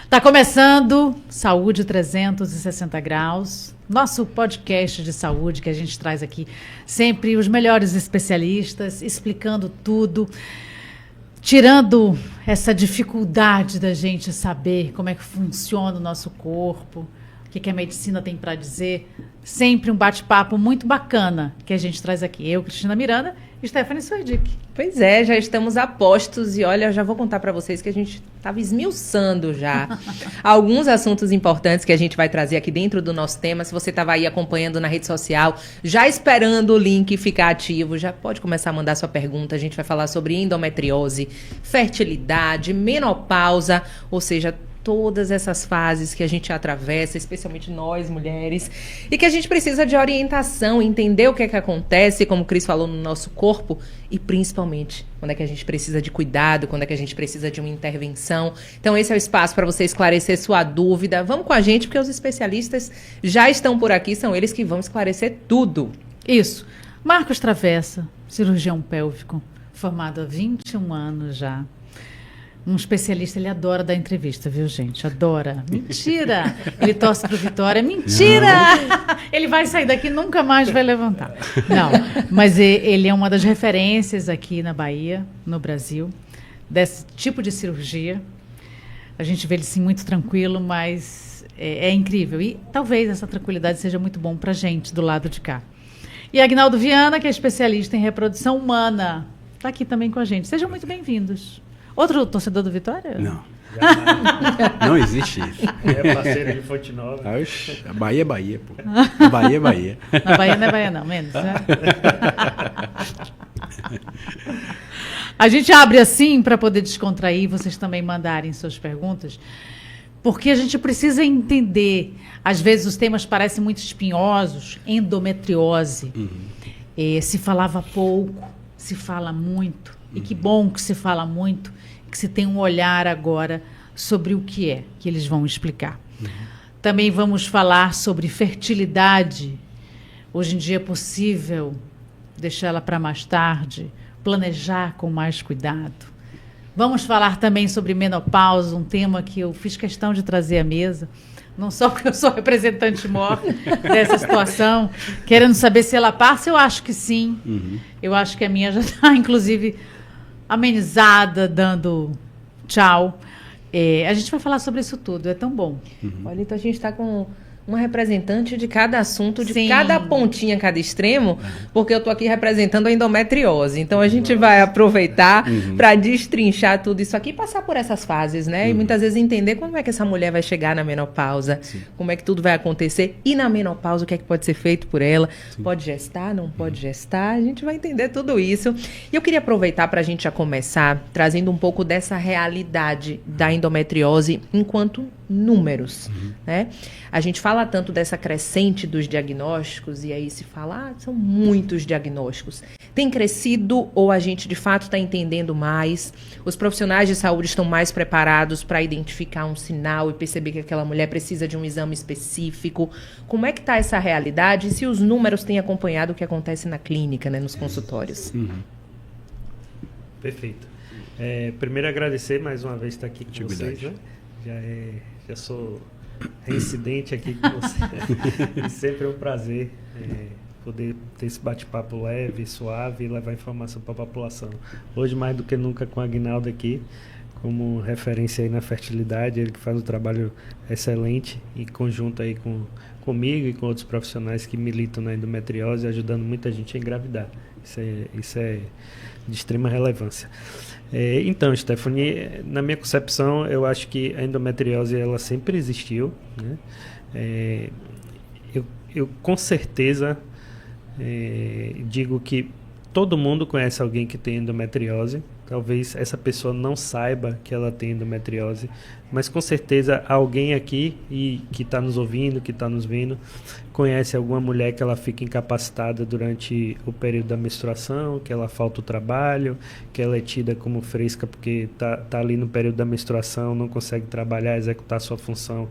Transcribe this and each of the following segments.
Tá começando Saúde 360 Graus, nosso podcast de saúde que a gente traz aqui sempre os melhores especialistas, explicando tudo, tirando essa dificuldade da gente saber como é que funciona o nosso corpo, o que a medicina tem para dizer. Sempre um bate-papo muito bacana que a gente traz aqui. Eu, Cristina Miranda, e Stephanie Suerdick. Pois é, já estamos a postos e olha, eu já vou contar para vocês que a gente estava esmiuçando já alguns assuntos importantes que a gente vai trazer aqui dentro do nosso tema. Se você estava aí acompanhando na rede social, já esperando o link ficar ativo, já pode começar a mandar sua pergunta. A gente vai falar sobre endometriose, fertilidade, menopausa, ou seja, todas essas fases que a gente atravessa, especialmente nós, mulheres, e que a gente precisa de orientação, entender o que é que acontece, como o Cris falou, no nosso corpo, e principalmente quando é que a gente precisa de cuidado, quando é que a gente precisa de uma intervenção. Então esse é o espaço para você esclarecer sua dúvida. Vamos com a gente, porque os especialistas já estão por aqui, são eles que vão esclarecer tudo. Isso. Marcos Travessa, cirurgião pélvico, formado há 21 anos já. Um especialista, ele adora dar entrevista, viu, gente? Adora. Mentira! Ele torce pro Vitória. Mentira! Não. Ele vai sair daqui e nunca mais vai levantar. Não, mas ele é uma das referências aqui na Bahia, no Brasil, desse tipo de cirurgia. A gente vê ele, sim, muito tranquilo, mas é incrível. E talvez essa tranquilidade seja muito bom pra gente, do lado de cá. E Agnaldo Viana, que é especialista em reprodução humana, está aqui também com a gente. Sejam muito bem-vindos. Outro torcedor do Vitória? Não. Não existe isso. É parceiro de Fonte Nova. A Bahia é Bahia, pô. A Bahia é Bahia. Na Bahia não é Bahia, não. Menos, né? A gente abre assim para poder descontrair, vocês também mandarem suas perguntas, porque a gente precisa entender. Às vezes os temas parecem muito espinhosos. Endometriose. Se falava pouco, se fala muito. E que bom que se fala muito, que se tem um olhar agora sobre o que é, que eles vão explicar. Também vamos falar sobre fertilidade. Hoje em dia é possível deixar ela para mais tarde, planejar com mais cuidado. Vamos falar também sobre menopausa, um tema que eu fiz questão de trazer à mesa, não só porque eu sou representante maior dessa situação, querendo saber se ela passa, eu acho que sim. Eu acho que a minha já está, inclusive, amenizada, dando tchau. A gente vai falar sobre isso tudo, é tão bom. Olha, então a gente está com uma representante de cada assunto, de Sim. cada pontinha, cada extremo, porque eu estou aqui representando a endometriose. Então a gente vai aproveitar para destrinchar tudo isso aqui e passar por essas fases, né? E muitas vezes entender como é que essa mulher vai chegar na menopausa, como é que tudo vai acontecer. E na menopausa, o que é que pode ser feito por ela? Pode gestar, não pode gestar? A gente vai entender tudo isso. E eu queria aproveitar para a gente já começar trazendo um pouco dessa realidade da endometriose enquanto números, né? A gente fala tanto dessa crescente dos diagnósticos e aí se fala, são muitos diagnósticos. Tem crescido ou a gente de fato está entendendo mais? Os profissionais de saúde estão mais preparados para identificar um sinal e perceber que aquela mulher precisa de um exame específico? Como é que está essa realidade e se os números têm acompanhado o que acontece na clínica, né, nos consultórios? Perfeito. Primeiro agradecer mais uma vez estar aqui com vocês, né? Já sou reincidente aqui com você. E sempre é um prazer poder ter esse bate-papo leve, suave e levar informação para a população. Hoje, mais do que nunca, com o Agnaldo aqui, como referência aí na fertilidade, ele que faz um trabalho excelente em conjunto aí comigo e com outros profissionais que militam na endometriose, ajudando muita gente a engravidar. Isso é de extrema relevância. Então, Stephanie, na minha concepção, eu acho que a endometriose ela sempre existiu, né? Eu com certeza digo que todo mundo conhece alguém que tem endometriose. Talvez essa pessoa não saiba que ela tem endometriose, mas com certeza alguém aqui e que está nos ouvindo, que está nos vendo, conhece alguma mulher que ela fica incapacitada durante o período da menstruação, que ela falta o trabalho, que ela é tida como fresca porque tá ali no período da menstruação, não consegue trabalhar, executar sua função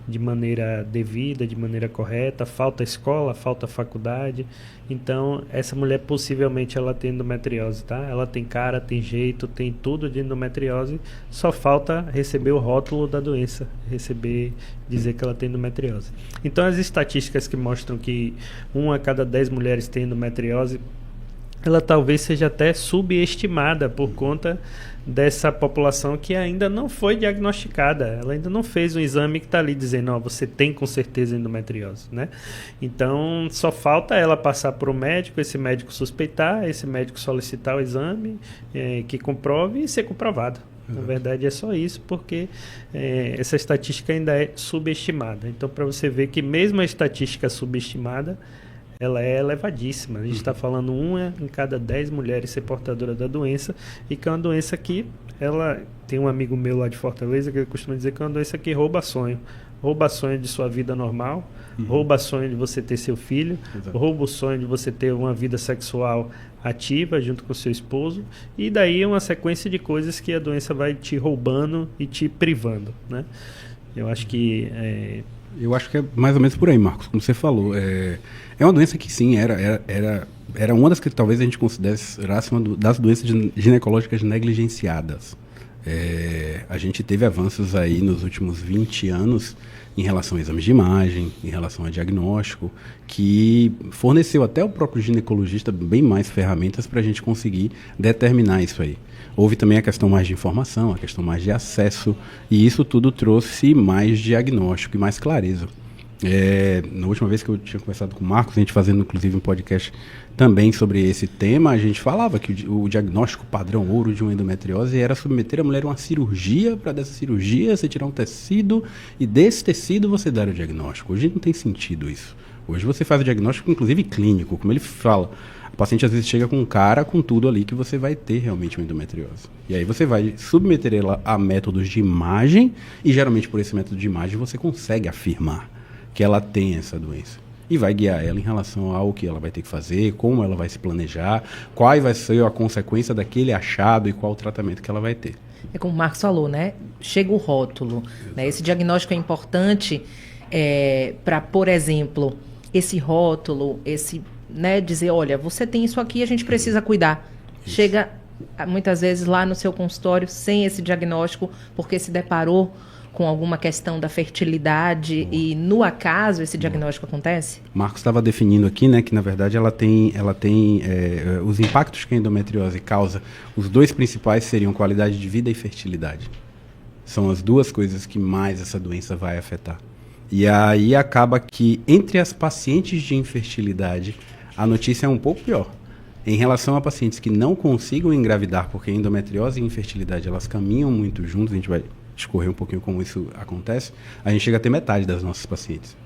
de maneira devida, de maneira correta, falta escola, falta faculdade. Então, essa mulher possivelmente ela tem endometriose, tá? Ela tem cara, tem jeito, tem tudo de endometriose, só falta receber o rótulo da doença, dizer que ela tem endometriose. Então, as estatísticas que mostram que 1 a cada 10 mulheres tem endometriose, ela talvez seja até subestimada por conta dessa população que ainda não foi diagnosticada. Ela ainda não fez um exame que está ali dizendo, ó, você tem com certeza endometriose, né? Então, só falta ela passar por um médico, esse médico suspeitar, esse médico solicitar o exame que comprove e ser comprovado. Na verdade, é só isso, porque essa estatística ainda é subestimada. Então, para você ver que mesmo a estatística subestimada, ela é elevadíssima. A gente está falando 1 em cada 10 mulheres ser portadora da doença, e que é uma doença que, ela tem um amigo meu lá de Fortaleza que ele costuma dizer que é uma doença que rouba sonho. Rouba sonho de sua vida normal, rouba sonho de você ter seu filho, rouba o sonho de você ter uma vida sexual ativa junto com seu esposo, e daí é uma sequência de coisas que a doença vai te roubando e te privando, né? Eu acho que Eu acho que é mais ou menos por aí, Marcos, como você falou. É uma doença que sim, era uma das que talvez a gente considerasse uma das doenças ginecológicas negligenciadas. A gente teve avanços aí nos últimos 20 anos em relação a exames de imagem, em relação a diagnóstico, que forneceu até o próprio ginecologista bem mais ferramentas para a gente conseguir determinar isso aí. Houve também a questão mais de informação, a questão mais de acesso, e isso tudo trouxe mais diagnóstico e mais clareza. Na última vez que eu tinha conversado com o Marcos, a gente fazendo inclusive um podcast também sobre esse tema, a gente falava que o diagnóstico padrão ouro de uma endometriose era submeter a mulher a uma cirurgia, para dessa cirurgia você tirar um tecido e desse tecido você dar o diagnóstico. Hoje não tem sentido isso. Hoje você faz o diagnóstico inclusive clínico, como ele fala. O paciente às vezes chega com um cara com tudo ali que você vai ter realmente uma endometriose. E aí você vai submeter ela a métodos de imagem, e geralmente por esse método de imagem você consegue afirmar que ela tem essa doença. E vai guiar ela em relação ao que ela vai ter que fazer, como ela vai se planejar, qual vai ser a consequência daquele achado e qual o tratamento que ela vai ter. É como o Marcos falou, né? Chega o rótulo, né? Esse diagnóstico é importante para, por exemplo, esse rótulo, né, dizer, olha, você tem isso aqui, a gente precisa cuidar. Isso. Chega muitas vezes lá no seu consultório sem esse diagnóstico, porque se deparou com alguma questão da fertilidade e, no acaso, esse diagnóstico acontece? Marcos estava definindo aqui, né, que na verdade ela tem os impactos que a endometriose causa. Os dois principais seriam qualidade de vida e fertilidade. São as duas coisas que mais essa doença vai afetar. E aí acaba que, entre as pacientes de infertilidade, a notícia é um pouco pior. Em relação a pacientes que não consigam engravidar, porque a endometriose e a infertilidade elas caminham muito juntos, a gente vai discorrer um pouquinho como isso acontece, a gente chega a ter metade das nossas pacientes.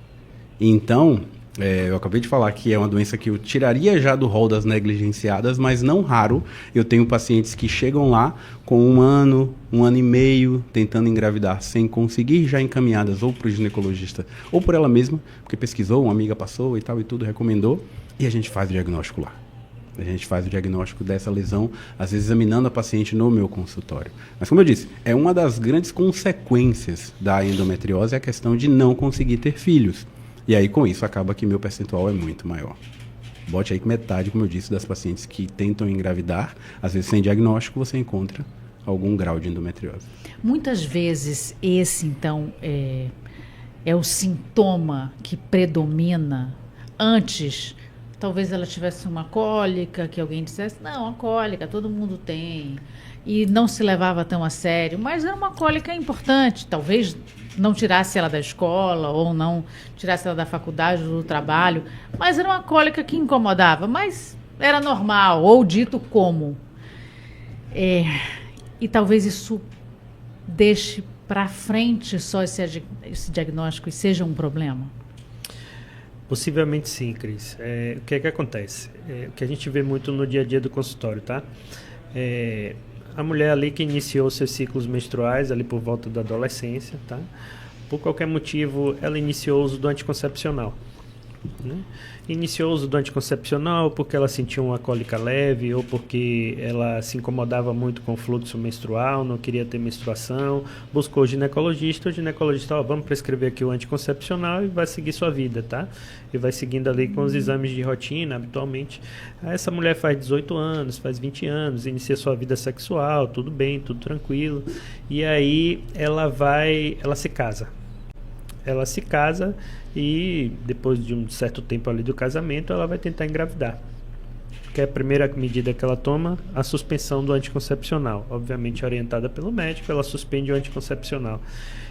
Então, eu acabei de falar que é uma doença que eu tiraria já do rol das negligenciadas, mas não raro eu tenho pacientes que chegam lá com 1 ano, 1 ano e meio, tentando engravidar, sem conseguir, já encaminhadas ou para o ginecologista ou por ela mesma, porque pesquisou, uma amiga passou e tal e tudo, recomendou, e a gente faz o diagnóstico lá. A gente faz o diagnóstico dessa lesão, às vezes examinando a paciente no meu consultório. Mas, como eu disse, é uma das grandes consequências da endometriose a questão de não conseguir ter filhos. E aí, com isso, acaba que meu percentual é muito maior. Bote aí que metade, como eu disse, das pacientes que tentam engravidar, às vezes sem diagnóstico, você encontra algum grau de endometriose. Muitas vezes esse, então, é o sintoma que predomina antes. Talvez ela tivesse uma cólica, que alguém dissesse, não, a cólica todo mundo tem, e não se levava tão a sério, mas era uma cólica importante, talvez não tirasse ela da escola, ou não tirasse ela da faculdade, ou do trabalho, mas era uma cólica que incomodava, mas era normal, ou dito como. E talvez isso deixe para frente só esse diagnóstico e seja um problema. Possivelmente sim, Cris. O que é que acontece? O que a gente vê muito no dia a dia do consultório, tá? a mulher ali que iniciou seus ciclos menstruais ali por volta da adolescência, tá? Por qualquer motivo, ela iniciou o uso do anticoncepcional, né? Iniciou o uso do anticoncepcional porque ela sentiu uma cólica leve ou porque ela se incomodava muito com o fluxo menstrual, não queria ter menstruação, buscou o ginecologista, vamos prescrever aqui o anticoncepcional e vai seguir sua vida, tá? E vai seguindo ali com os exames de rotina, habitualmente. Aí essa mulher faz 18 anos, faz 20 anos, inicia sua vida sexual, tudo bem, tudo tranquilo, e aí ela se casa. Ela se casa e depois de um certo tempo ali do casamento, ela vai tentar engravidar. Que é a primeira medida que ela toma, a suspensão do anticoncepcional. Obviamente orientada pelo médico, ela suspende o anticoncepcional.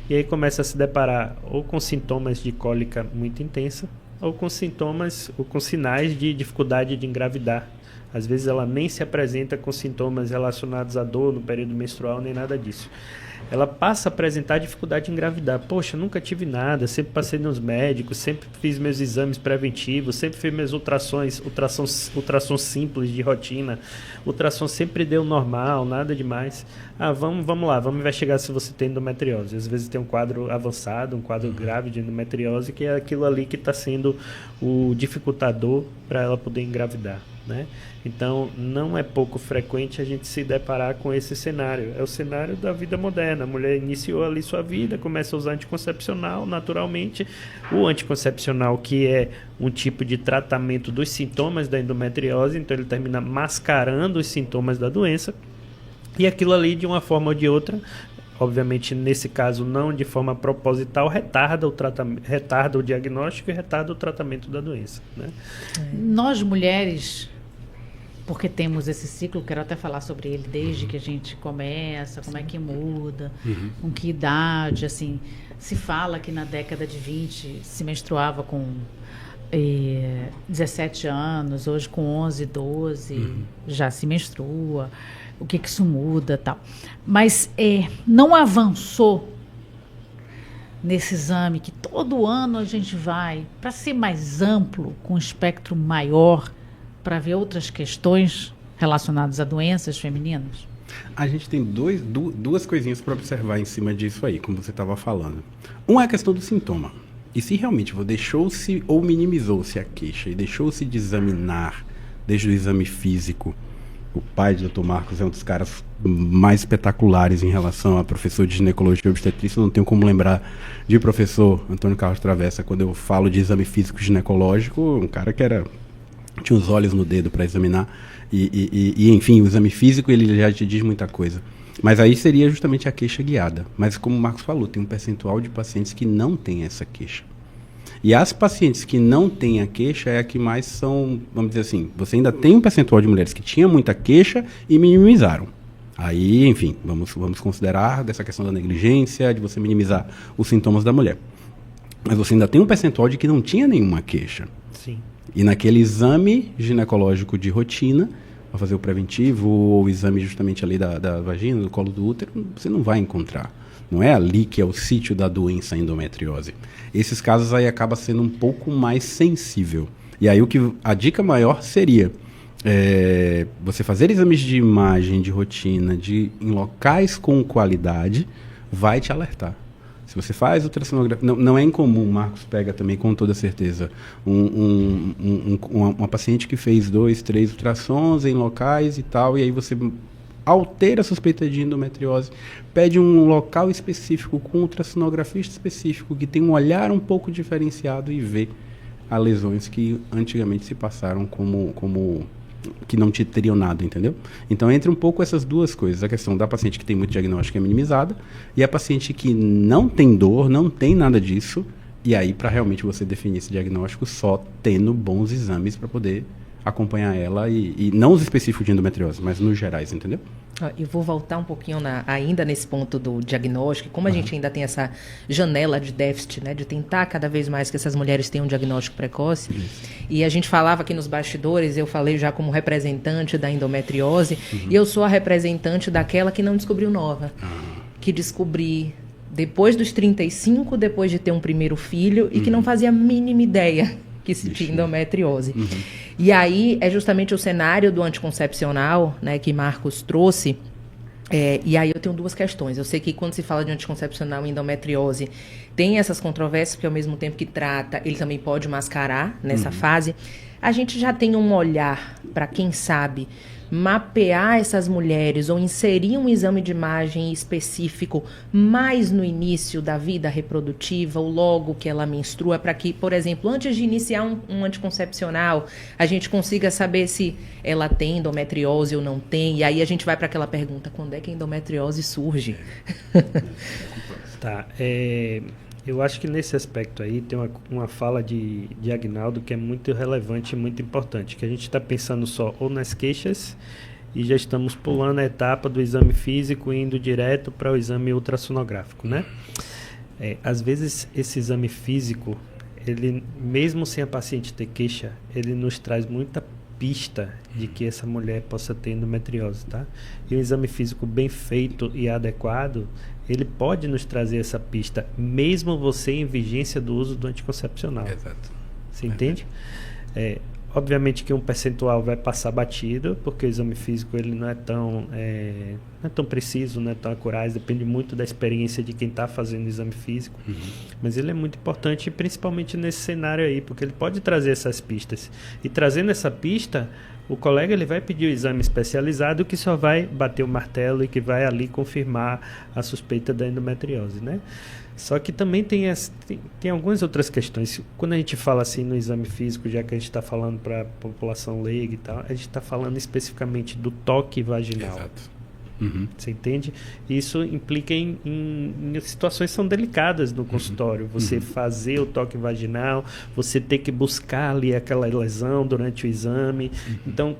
E aí começa a se deparar ou com sintomas de cólica muito intensa, ou com sintomas, ou com sinais de dificuldade de engravidar. Às vezes ela nem se apresenta com sintomas relacionados à dor no período menstrual, nem nada disso. Ela passa a apresentar dificuldade de engravidar. Poxa, nunca tive nada, sempre passei nos médicos, sempre fiz meus exames preventivos, sempre fiz meus ultrassom simples de rotina, ultrassom sempre deu normal, nada demais. Vamos lá, vamos investigar se você tem endometriose. Às vezes tem um quadro avançado, um quadro grave de endometriose, que é aquilo ali que está sendo o dificultador para ela poder engravidar, né? Então, não é pouco frequente a gente se deparar com esse cenário. É o cenário da vida moderna. A mulher iniciou ali sua vida, começa a usar anticoncepcional, naturalmente. O anticoncepcional, que é um tipo de tratamento dos sintomas da endometriose, então ele termina mascarando os sintomas da doença. E aquilo ali, de uma forma ou de outra, obviamente nesse caso não de forma proposital, retarda o diagnóstico e retarda o tratamento da doença, né? Nós mulheres, porque temos esse ciclo, quero até falar sobre ele desde que a gente começa, como é que muda, com que idade, assim, se fala que na década de 20 se menstruava com 17 anos, hoje com 11, 12 já se menstrua, o que isso muda, tal. Mas não avançou nesse exame que todo ano a gente vai, para ser mais amplo, com um espectro maior, para ver outras questões relacionadas a doenças femininas? A gente tem duas coisinhas para observar em cima disso aí, como você estava falando. Uma é a questão do sintoma. E se realmente deixou-se ou minimizou-se a queixa e deixou-se de examinar desde o exame físico, o pai de Dr. Marcos é um dos caras mais espetaculares em relação a professor de ginecologia e obstetrícia. Eu não tenho como lembrar de professor Antônio Carlos Travessa quando eu falo de exame físico ginecológico, um cara que tinha os olhos no dedo para examinar e enfim, o exame físico ele já te diz muita coisa. Mas aí seria justamente a queixa guiada. Mas como o Marcos falou, tem um percentual de pacientes que não tem essa queixa. E as pacientes que não têm a queixa é a que mais são, vamos dizer assim, você ainda tem um percentual de mulheres que tinha muita queixa e minimizaram. Aí, enfim, vamos considerar dessa questão da negligência, de você minimizar os sintomas da mulher. Mas você ainda tem um percentual de que não tinha nenhuma queixa. Sim. E naquele exame ginecológico de rotina, para fazer o preventivo, ou o exame justamente ali da vagina, do colo do útero, você não vai encontrar. Não é ali que é o sítio da doença endometriose. Esses casos aí acaba sendo um pouco mais sensível. E aí a dica maior seria você fazer exames de imagem, de rotina, em locais com qualidade, vai te alertar. Se você faz ultrassonografia, não é incomum, o Marcos pega também com toda certeza, uma paciente que fez 2, 3 ultrassons em locais e tal, e aí você altera a suspeita de endometriose, pede um local específico com ultrassonografista específico, que tem um olhar um pouco diferenciado e vê as lesões que antigamente se passaram como que não te teriam nada, entendeu? Então, entre um pouco essas duas coisas, a questão da paciente que tem muito diagnóstico é minimizada, e a paciente que não tem dor, não tem nada disso, e aí para realmente você definir esse diagnóstico só tendo bons exames para poder acompanhar ela, e não os específicos de endometriose, mas nos gerais, entendeu? Eu vou voltar um pouquinho ainda nesse ponto do diagnóstico, como a gente ainda tem essa janela de déficit, né, de tentar cada vez mais que essas mulheres tenham um diagnóstico precoce. E a gente falava aqui nos bastidores, eu falei já como representante da endometriose, e eu sou a representante daquela que não descobriu nova, que descobri depois dos 35, depois de ter um primeiro filho, e que não fazia a mínima ideia que se tinha endometriose. E aí é justamente o cenário do anticoncepcional, né, que Marcos trouxe, E aí eu tenho duas questões. Eu sei que quando se fala de anticoncepcional e endometriose, tem essas controvérsias, porque ao mesmo tempo que trata, ele também pode mascarar nessa fase. A gente já tem um olhar para, quem sabe, mapear essas mulheres ou inserir um exame de imagem específico mais no início da vida reprodutiva ou logo que ela menstrua, para que, por exemplo, antes de iniciar um anticoncepcional, a gente consiga saber se ela tem endometriose ou não tem. E aí a gente vai para aquela pergunta: quando é que a endometriose surge? Tá, eu acho que nesse aspecto aí tem uma fala de Agnaldo que é muito relevante e muito importante, que a gente está pensando só ou nas queixas e já estamos pulando a etapa do exame físico e indo direto para o exame ultrassonográfico, né? Às vezes esse exame físico, ele, mesmo sem a paciente ter queixa, ele nos traz muita pista de que essa mulher possa ter endometriose, tá? E um exame físico bem feito e adequado, ele pode nos trazer essa pista, mesmo você em vigência do uso do anticoncepcional. Exato. Você entende? Obviamente que um percentual vai passar batido, porque o exame físico ele não é tão preciso, não é tão acurado, depende muito da experiência de quem está fazendo o exame físico. Mas ele é muito importante, principalmente nesse cenário aí, porque ele pode trazer essas pistas. E trazendo essa pista, o colega ele vai pedir o exame especializado que só vai bater o martelo e que vai ali confirmar a suspeita da endometriose, né? Só que também tem algumas outras questões. Quando a gente fala assim no exame físico, já que a gente está falando para a população leiga e tal, a gente está falando especificamente do toque vaginal. Exato. Você entende? Isso implica em situações que são delicadas no consultório. Você fazer o toque vaginal, você ter que buscar ali aquela lesão durante o exame. Então,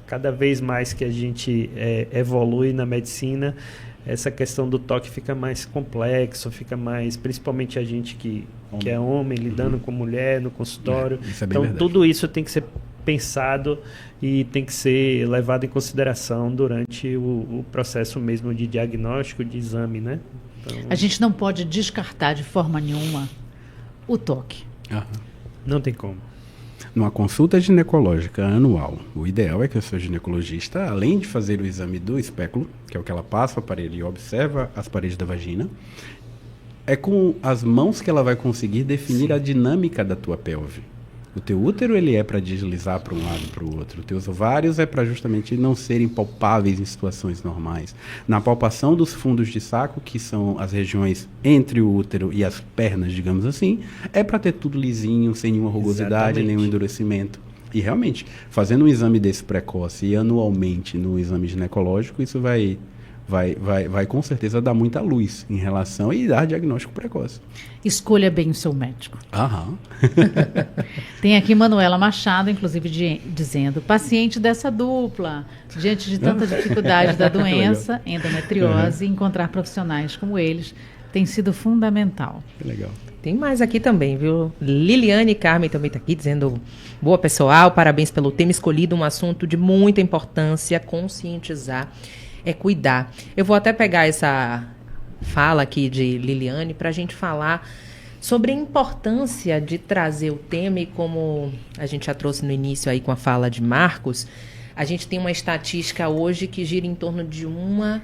cada vez mais que a gente evolui na medicina, essa questão do toque fica mais complexo, fica mais, principalmente a gente que é homem, lidando com mulher no consultório. Então, verdade. Tudo isso tem que ser pensado e tem que ser levado em consideração durante o processo mesmo de diagnóstico, de exame, né? Então, a gente não pode descartar de forma nenhuma o toque. Não tem como. Numa consulta ginecológica anual, o ideal é que o seu ginecologista, além de fazer o exame do espéculo, que é o que ela passa o aparelho e observa as paredes da vagina, é com as mãos que ela vai conseguir definir a dinâmica da tua pelve. O teu útero ele é para deslizar para um lado e para o outro. Os teus ovários é para justamente não serem palpáveis em situações normais. Na palpação dos fundos de saco, que são as regiões entre o útero e as pernas, digamos assim, é para ter tudo lisinho, sem nenhuma rugosidade, nenhum endurecimento. E realmente, fazendo um exame desse precoce e anualmente no exame ginecológico, isso vai com certeza dar muita luz em relação e dar diagnóstico precoce. Escolha bem o seu médico. Tem aqui Manuela Machado, inclusive, dizendo: paciente dessa dupla, diante de tanta dificuldade da doença, endometriose, encontrar profissionais como eles tem sido fundamental. Que legal. Tem mais aqui também, viu? Liliane Carmen também está aqui dizendo: boa, pessoal, parabéns pelo tema escolhido, um assunto de muita importância, conscientizar é cuidar. Eu vou até pegar essa fala aqui de Liliane para a gente falar sobre a importância de trazer o tema, e como a gente já trouxe no início aí com a fala de Marcos, a gente tem uma estatística hoje que gira em torno de 1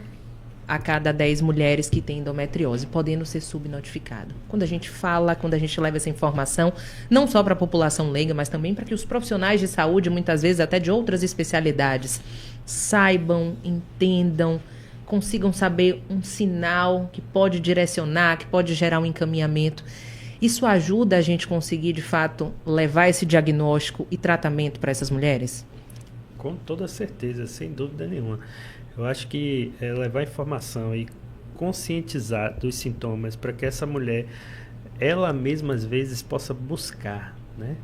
a cada 10 mulheres que têm endometriose, podendo ser subnotificado. Quando a gente fala, quando a gente leva essa informação, não só para a população leiga, mas também para que os profissionais de saúde, muitas vezes até de outras especialidades, saibam, entendam, consigam saber um sinal que pode direcionar, que pode gerar um encaminhamento. Isso ajuda a gente conseguir, de fato, levar esse diagnóstico e tratamento para essas mulheres? Com toda certeza, sem dúvida nenhuma. Eu acho que levar informação e conscientizar dos sintomas para que essa mulher, ela mesma às vezes, possa buscar, né?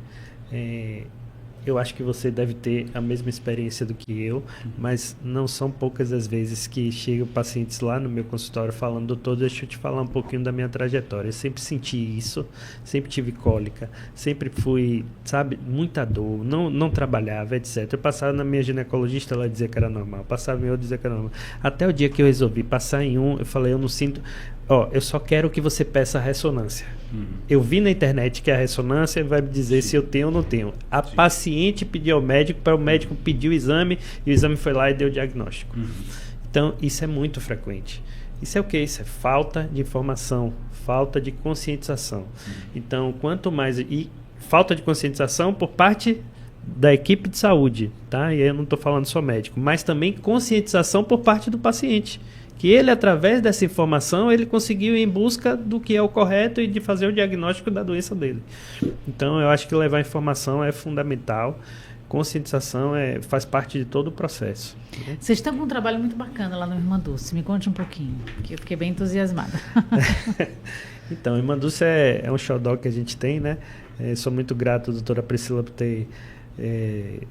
Eu acho que você deve ter a mesma experiência do que eu, mas não são poucas as vezes que chegam pacientes lá no meu consultório falando: doutor, deixa eu te falar um pouquinho da minha trajetória. Eu sempre senti isso, sempre tive cólica, sempre fui, sabe, muita dor, não trabalhava, etc. Eu passava na minha ginecologista, ela dizia que era normal, passava em outra, dizia que era normal. Até o dia que eu resolvi passar em um, eu falei: eu não sinto... eu só quero que você peça a ressonância. Eu vi na internet que a ressonância vai me dizer se eu tenho ou não tenho. A paciente pediu ao médico, para o médico pedir o exame, e o exame foi lá e deu o diagnóstico. Então, isso é muito frequente. Isso é o quê? Isso é falta de informação, falta de conscientização. Então, quanto mais... E falta de conscientização por parte da equipe de saúde, tá? E aí eu não estou falando só médico, mas também conscientização por parte do paciente. Que ele, através dessa informação, ele conseguiu ir em busca do que é o correto e de fazer o diagnóstico da doença dele. Então, eu acho que levar informação é fundamental. Conscientização faz parte de todo o processo. Vocês estão com um trabalho muito bacana lá no Irmã Dulce. Me conte um pouquinho, que eu fiquei bem entusiasmada. Então, Irmã Dulce é um xodó que a gente tem, né? Sou muito grato, doutora Priscila, por ter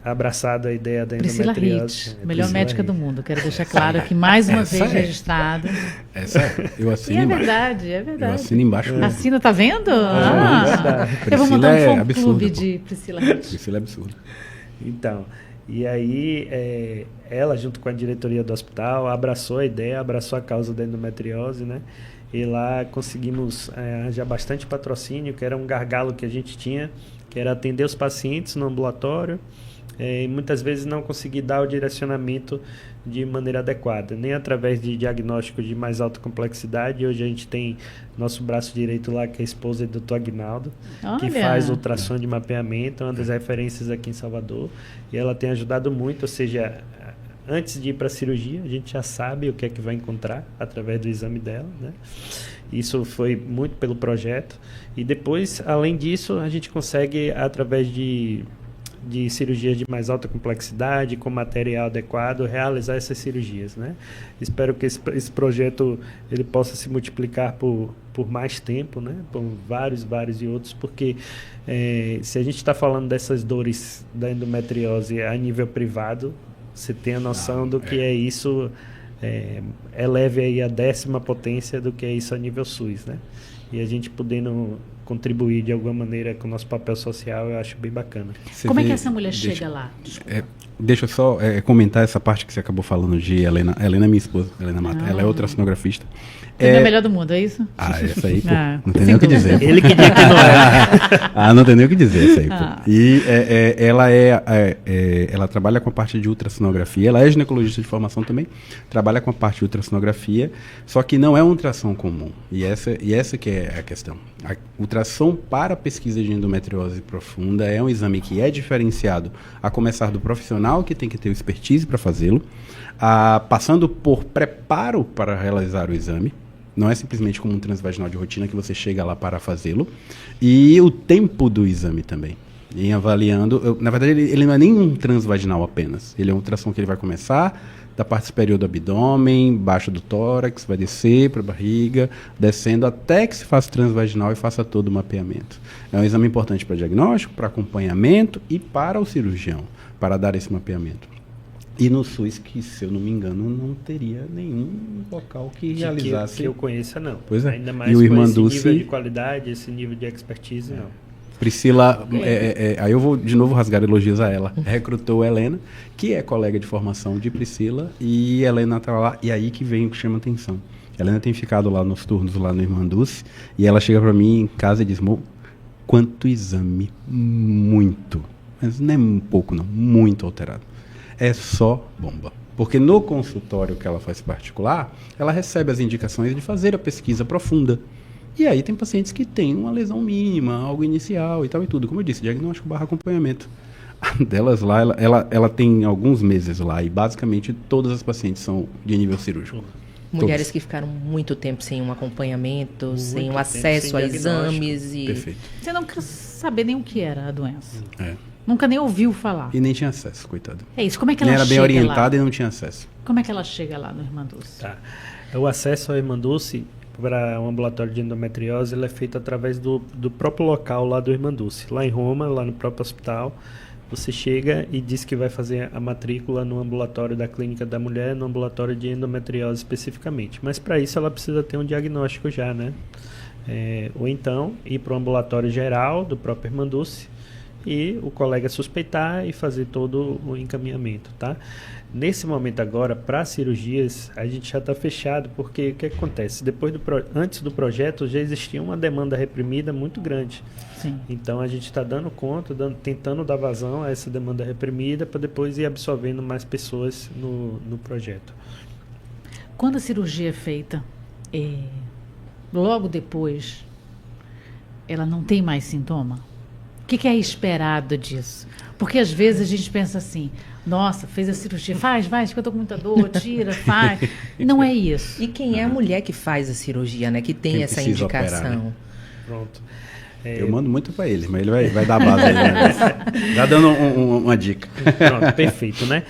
abraçado a ideia da Priscila endometriose. Hitch, melhor médica do mundo. Quero deixar claro aqui, mais uma vez registrado. Eu assino E é embaixo. verdade, é verdade. Eu assino embaixo. Assina, tá vendo? Eu vou Priscila montar é um fã absurda, clube pô. de Priscila Hitch. Priscila é absurdo. Então, e aí ela, junto com a diretoria do hospital, abraçou a ideia, abraçou a causa da endometriose, né? E lá conseguimos arranjar bastante patrocínio, que era um gargalo que a gente tinha, que era atender os pacientes no ambulatório, e muitas vezes não conseguir dar o direcionamento de maneira adequada, nem através de diagnóstico de mais alta complexidade. Hoje a gente tem nosso braço direito lá, que é a esposa do Dr. Aguinaldo, que Olha. faz ultrassom de mapeamento, uma das referências aqui em Salvador, e ela tem ajudado muito, ou seja, antes de ir para a cirurgia, a gente já sabe o que é que vai encontrar através do exame dela, né? Isso foi muito pelo projeto. E depois, além disso, a gente consegue, através de cirurgias de mais alta complexidade, com material adequado, realizar essas cirurgias, né? Espero que esse projeto ele possa se multiplicar por mais tempo, né? Por vários e outros, porque se a gente está falando dessas dores da endometriose a nível privado, você tem a noção do que é isso, eleve aí a 10ª potência do que é isso a nível SUS, né? E a gente podendo contribuir de alguma maneira com o nosso papel social, eu acho bem bacana. Como é que essa mulher chega lá? Deixa eu só comentar essa parte que você acabou falando de Helena. Helena é minha esposa, Helena Mata. Ela é ultrassonografista. Você não é melhor do mundo, é isso? Essa aí, pô, não tem sem nem o que dúvida. dizer. Ele que diz que não é. Não tem nem o que dizer essa aí, pô. E ela trabalha com a parte de ultrassonografia, ela é ginecologista de formação também, trabalha com a parte de ultrassonografia, só que não é um ultrassom comum. E essa que é a questão. A ultrassom para pesquisa de endometriose profunda é um exame que é diferenciado, a começar do profissional, que tem que ter o expertise para fazê-lo, passando por preparo para realizar o exame. Não é simplesmente como um transvaginal de rotina que você chega lá para fazê-lo. E o tempo do exame também. Em avaliando... na verdade, ele não é nem um transvaginal apenas. Ele é um ultrassom que ele vai começar da parte superior do abdômen, baixo do tórax, vai descer para a barriga, descendo até que se faça o transvaginal e faça todo o mapeamento. É um exame importante para diagnóstico, para acompanhamento e para o cirurgião, para dar esse mapeamento. E no SUS, que se eu não me engano, não teria nenhum local que realizasse. Que eu conheça, não. Pois é. Ainda mais E o com Irmã esse Dulce, nível de qualidade, esse nível de expertise, não. Priscila, aí eu vou de novo rasgar elogios a ela. Recrutou a Helena, que é colega de formação de Priscila, e Helena está lá, e aí que vem o que chama atenção. A Helena tem ficado lá nos turnos, lá no Irmã Dulce, e ela chega para mim em casa e diz: quanto exame, muito, mas não é um pouco não, muito alterado. É só bomba. Porque no consultório que ela faz particular, ela recebe as indicações de fazer a pesquisa profunda. E aí tem pacientes que têm uma lesão mínima, algo inicial e tal e tudo. Como eu disse, diagnóstico / acompanhamento. A delas lá, ela tem alguns meses lá e basicamente todas as pacientes são de nível cirúrgico. Mulheres Todas. que ficaram muito tempo sem um acompanhamento, Muito sem um tempo acesso sem a diagnóstico. exames. E... Perfeito. Você não quer saber nem o que era a doença. Nunca nem ouviu falar. E nem tinha acesso, coitado. É isso, como é que Nem ela era bem chega orientada lá? e não tinha acesso. Como é que ela chega lá no Irmã Dulce? Tá. O acesso ao Irmã Dulce para um ambulatório de endometriose ele é feito através do próprio local lá do Irmã Dulce. Lá em Roma, lá no próprio hospital, você chega e diz que vai fazer a matrícula no ambulatório da Clínica da Mulher, no ambulatório de endometriose especificamente. Mas para isso ela precisa ter um diagnóstico já, né? Ou então ir para o ambulatório geral do próprio Irmã Dulce e o colega suspeitar e fazer todo o encaminhamento, tá? Nesse momento agora, para cirurgias, a gente já está fechado, porque o que acontece? Antes do projeto já existia uma demanda reprimida muito grande. Sim. Então a gente está dando conta, tentando dar vazão a essa demanda reprimida para depois ir absorvendo mais pessoas no projeto. quando a cirurgia é feita, logo depois, ela não tem mais sintoma? O que é esperado disso? Porque às vezes a gente pensa assim, nossa, fez a cirurgia, vai, que eu tô com muita dor, tira, faz. Não é isso. E quem é a mulher que faz a cirurgia, né? Que tem Quem essa precisa indicação. operar, né? Pronto. Eu mando muito para ele, mas ele vai dar base aí, né? Já dando uma dica. Pronto, perfeito, né?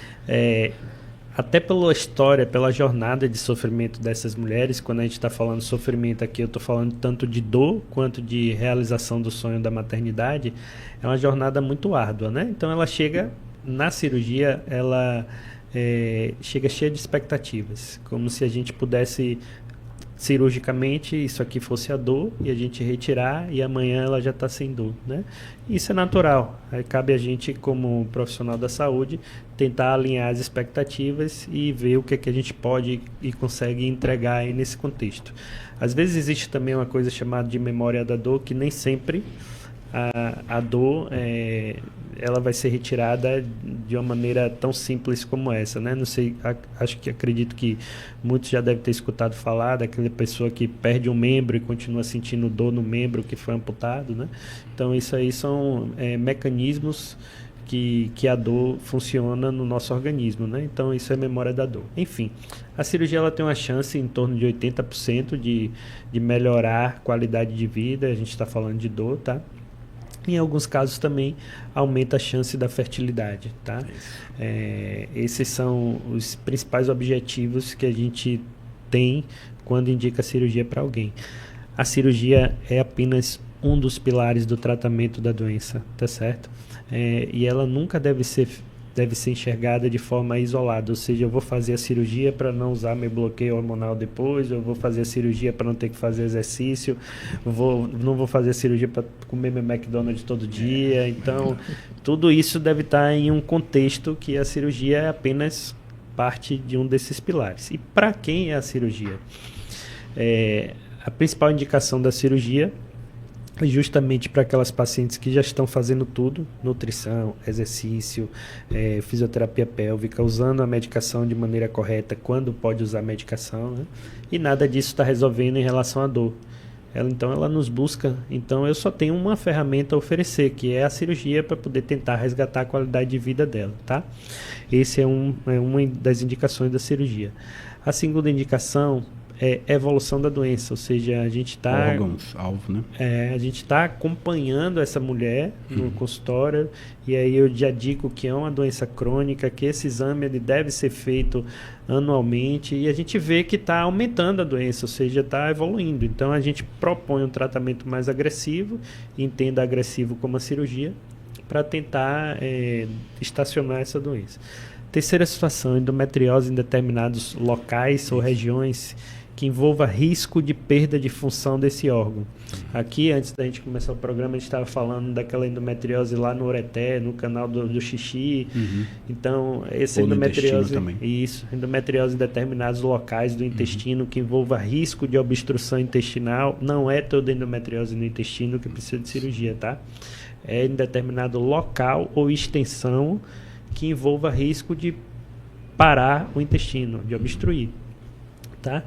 Até pela história, pela jornada de sofrimento dessas mulheres, quando a gente está falando de sofrimento aqui, eu estou falando tanto de dor quanto de realização do sonho da maternidade, é uma jornada muito árdua, né? Então ela chega na cirurgia, ela chega cheia de expectativas, como se a gente pudesse cirurgicamente isso aqui fosse a dor e a gente retirar e amanhã ela já está sem dor, né? Isso é natural. Aí cabe a gente, como profissional da saúde, tentar alinhar as expectativas e ver o que é que a gente pode e consegue entregar aí nesse contexto. Às vezes existe também uma coisa chamada de memória da dor, que nem sempre a dor ela vai ser retirada de uma maneira tão simples como essa, né? Não sei, acredito que muitos já devem ter escutado falar daquela pessoa que perde um membro e continua sentindo dor no membro que foi amputado, né? Então isso aí são mecanismos que a dor funciona no nosso organismo, né? Então isso é memória da dor. Enfim, a cirurgia ela tem uma chance em torno de 80% de melhorar a qualidade de vida. A gente está falando de dor, tá? Em alguns casos também aumenta a chance da fertilidade, tá? Esses são os principais objetivos que a gente tem quando indica a cirurgia para alguém. A cirurgia é apenas um dos pilares do tratamento da doença, tá certo? E ela nunca deve ser enxergada de forma isolada, ou seja, eu vou fazer a cirurgia para não usar meu bloqueio hormonal depois, eu vou fazer a cirurgia para não ter que fazer exercício, não vou fazer a cirurgia para comer meu McDonald's todo dia. Então, tudo isso deve estar em um contexto que a cirurgia é apenas parte de um desses pilares. E para quem é a cirurgia? A principal indicação da cirurgia justamente para aquelas pacientes que já estão fazendo tudo, nutrição, exercício, fisioterapia pélvica, usando a medicação de maneira correta, quando pode usar a medicação, né? E nada disso está resolvendo em relação à dor. Então ela nos busca, então eu só tenho uma ferramenta a oferecer, que é a cirurgia, para poder tentar resgatar a qualidade de vida dela, tá? Esse é uma das indicações da cirurgia. A segunda indicação é evolução da doença, ou seja, a gente está órgãos-alvo, né? A gente está acompanhando essa mulher no consultório, e aí eu já digo que é uma doença crônica, que esse exame ele deve ser feito anualmente, e a gente vê que está aumentando a doença, ou seja, está evoluindo. Então a gente propõe um tratamento mais agressivo, entenda agressivo como a cirurgia, para tentar estacionar essa doença. Terceira situação, endometriose em determinados locais ou regiões que envolva risco de perda de função desse órgão. Aqui, antes da gente começar o programa, a gente estava falando daquela endometriose lá no ureter, no canal do xixi. Então, essa endometriose, endometriose em determinados locais do intestino que envolva risco de obstrução intestinal. Não é toda endometriose no intestino que precisa de cirurgia, tá? É em determinado local ou extensão que envolva risco de parar o intestino, de obstruir, tá?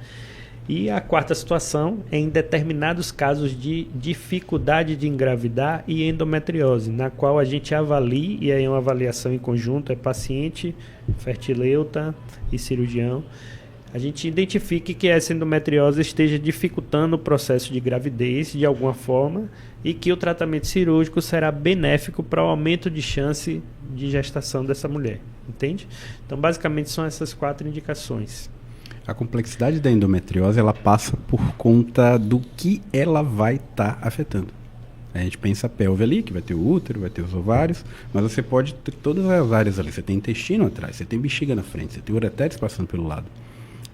E a quarta situação é em determinados casos de dificuldade de engravidar e endometriose, na qual a gente avalia, e aí é uma avaliação em conjunto, é paciente, fertileuta e cirurgião, a gente identifique que essa endometriose esteja dificultando o processo de gravidez de alguma forma e que o tratamento cirúrgico será benéfico para o aumento de chance de gestação dessa mulher, entende? Então, basicamente, são essas 4 indicações. A complexidade da endometriose, ela passa por conta do que ela vai estar afetando. A gente pensa a pelve ali, que vai ter o útero, vai ter os ovários, mas você pode ter todas as áreas ali. Você tem intestino atrás, você tem bexiga na frente, você tem ureteres passando pelo lado.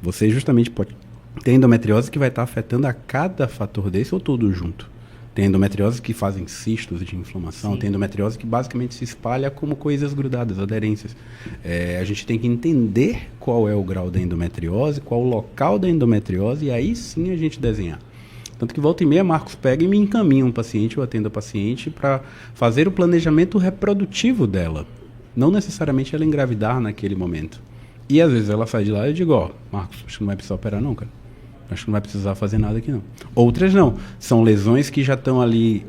Você justamente pode ter endometriose que vai estar afetando a cada fator desse ou tudo junto. Tem endometriose que fazem cistos de inflamação, tem endometriose que basicamente se espalha como coisas grudadas, aderências. A gente tem que entender qual é o grau da endometriose, qual o local da endometriose, e aí sim a gente desenhar. Tanto que volta e meia, Marcos pega e me encaminha um paciente, eu atendo a paciente para fazer o planejamento reprodutivo dela. Não necessariamente ela engravidar naquele momento. E às vezes ela sai de lá e eu digo, Marcos, acho que não vai precisar operar não, cara. Acho que não vai precisar fazer nada aqui não. Outras não. São lesões que já estão ali,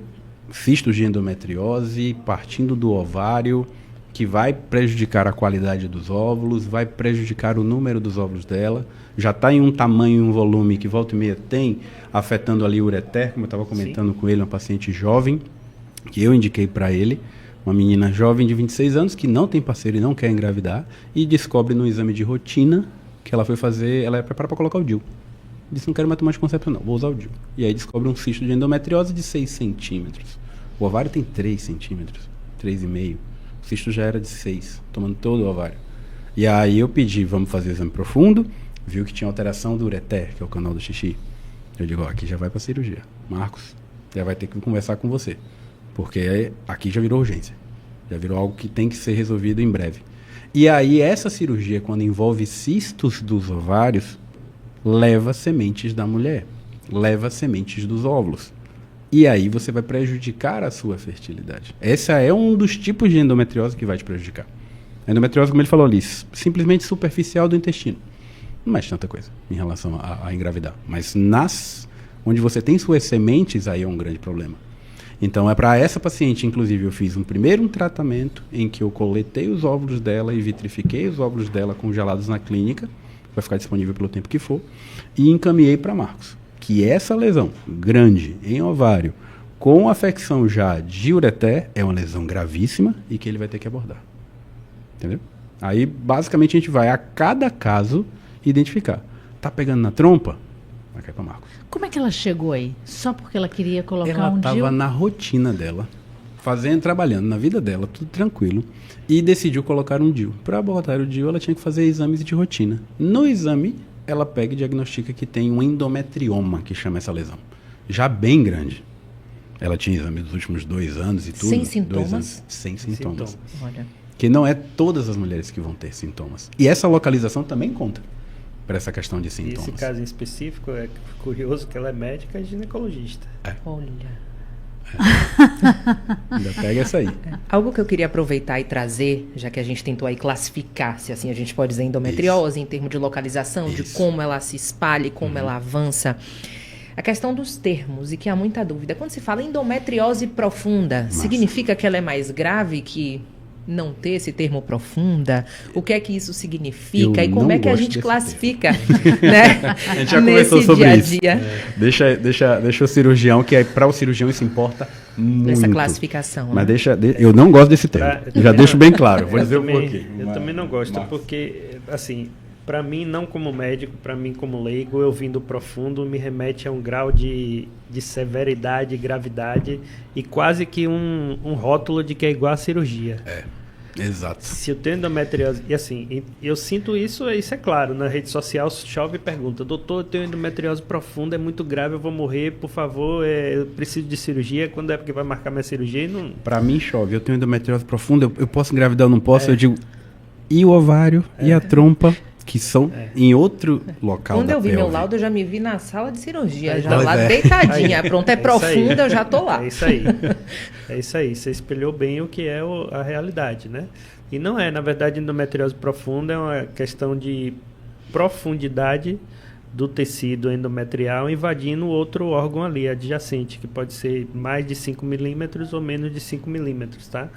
cistos de endometriose, partindo do ovário, que vai prejudicar a qualidade dos óvulos, vai prejudicar o número dos óvulos dela, já está em um tamanho e um volume que volta e meia tem, afetando ali o ureter, como eu estava comentando com ele, uma paciente jovem, que eu indiquei para ele, uma menina jovem de 26 anos, que não tem parceiro e não quer engravidar, e descobre no exame de rotina que ela foi fazer, ela é preparada para colocar o DIU. Disse, não quero mais tomar anticoncepção não, vou usar o DIU. E aí descobre um cisto de endometriose de 6 centímetros. O ovário tem 3 centímetros, 3,5. O cisto já era de 6, tomando todo o ovário. E aí eu pedi, vamos fazer o exame profundo, viu que tinha alteração do ureter, que é o canal do xixi. Eu digo, aqui já vai para cirurgia. Marcos, já vai ter que conversar com você, porque aqui já virou urgência. Já virou algo que tem que ser resolvido em breve. E aí essa cirurgia, quando envolve cistos dos ovários, leva sementes da mulher, leva sementes dos óvulos. E aí você vai prejudicar a sua fertilidade. Esse é um dos tipos de endometriose que vai te prejudicar. A endometriose, como ele falou ali, simplesmente superficial do intestino. Não mexe tanta coisa em relação a engravidar. Mas onde você tem suas sementes, aí é um grande problema. Então é para essa paciente, inclusive, eu fiz um tratamento em que eu coletei os óvulos dela e vitrifiquei os óvulos dela congelados na clínica, vai ficar disponível pelo tempo que for, e encaminhei para Marcos. Que essa lesão grande em ovário, com afecção já de ureter, é uma lesão gravíssima e que ele vai ter que abordar. Entendeu? Aí, basicamente, a gente vai a cada caso identificar. Tá pegando na trompa? Vai cair para Marcos. Como é que ela chegou aí? Só porque ela queria colocar ela um DIU? Ela estava na rotina dela, trabalhando na vida dela, tudo tranquilo, e decidiu colocar um DIU. Para abordar o DIU, ela tinha que fazer exames de rotina. No exame, ela pega e diagnostica que tem um endometrioma, que chama essa lesão. Já bem grande. Ela tinha exame dos últimos 2 anos e tudo. Sem sintomas? Sem sintomas. Olha. Que não é todas as mulheres que vão ter sintomas. E essa localização também conta para essa questão de sintomas. E esse caso em específico é curioso que ela é médica e ginecologista. Olha. Ainda pega essa aí. Algo que eu queria aproveitar e trazer, já que a gente tentou aí classificar, se assim a gente pode dizer endometriose, em termos de localização, de como ela se espalha e como ela avança. A questão dos termos, e que há muita dúvida. Quando se fala endometriose profunda, significa que ela é mais grave que não ter esse termo profunda? O que é que isso significa? E como é que a gente classifica, né? A gente já conversou sobre isso. Deixa o cirurgião, que para o cirurgião isso importa muito. Nessa classificação. Mas né? eu não gosto desse termo. Já deixo bem claro. Vou dizer um pouquinho. Eu também não gosto, porque, assim, para mim, não como médico, para mim como leigo, eu vindo profundo me remete a um grau de severidade, gravidade e quase que um rótulo de que é igual a cirurgia. Exato. Se eu tenho endometriose, e assim, eu sinto isso é claro, na rede social chove e pergunta, doutor, eu tenho endometriose profunda, é muito grave, eu vou morrer, por favor, eu preciso de cirurgia, quando é que vai marcar minha cirurgia? Para mim chove, eu tenho endometriose profunda, eu posso engravidar ou não posso? Eu digo, e o ovário, e a trompa, que são em outro local Quando da eu vi pelve. meu laudo, eu já me vi na sala de cirurgia, já Pois lá é. deitadinha. Pronto, é profunda, eu já tô lá. É isso aí. É isso aí. Você espelhou bem o que é a realidade, né? E não é, na verdade, endometriose profunda é uma questão de profundidade do tecido endometrial invadindo outro órgão ali, adjacente, que pode ser mais de 5 milímetros ou menos de 5 milímetros, tá?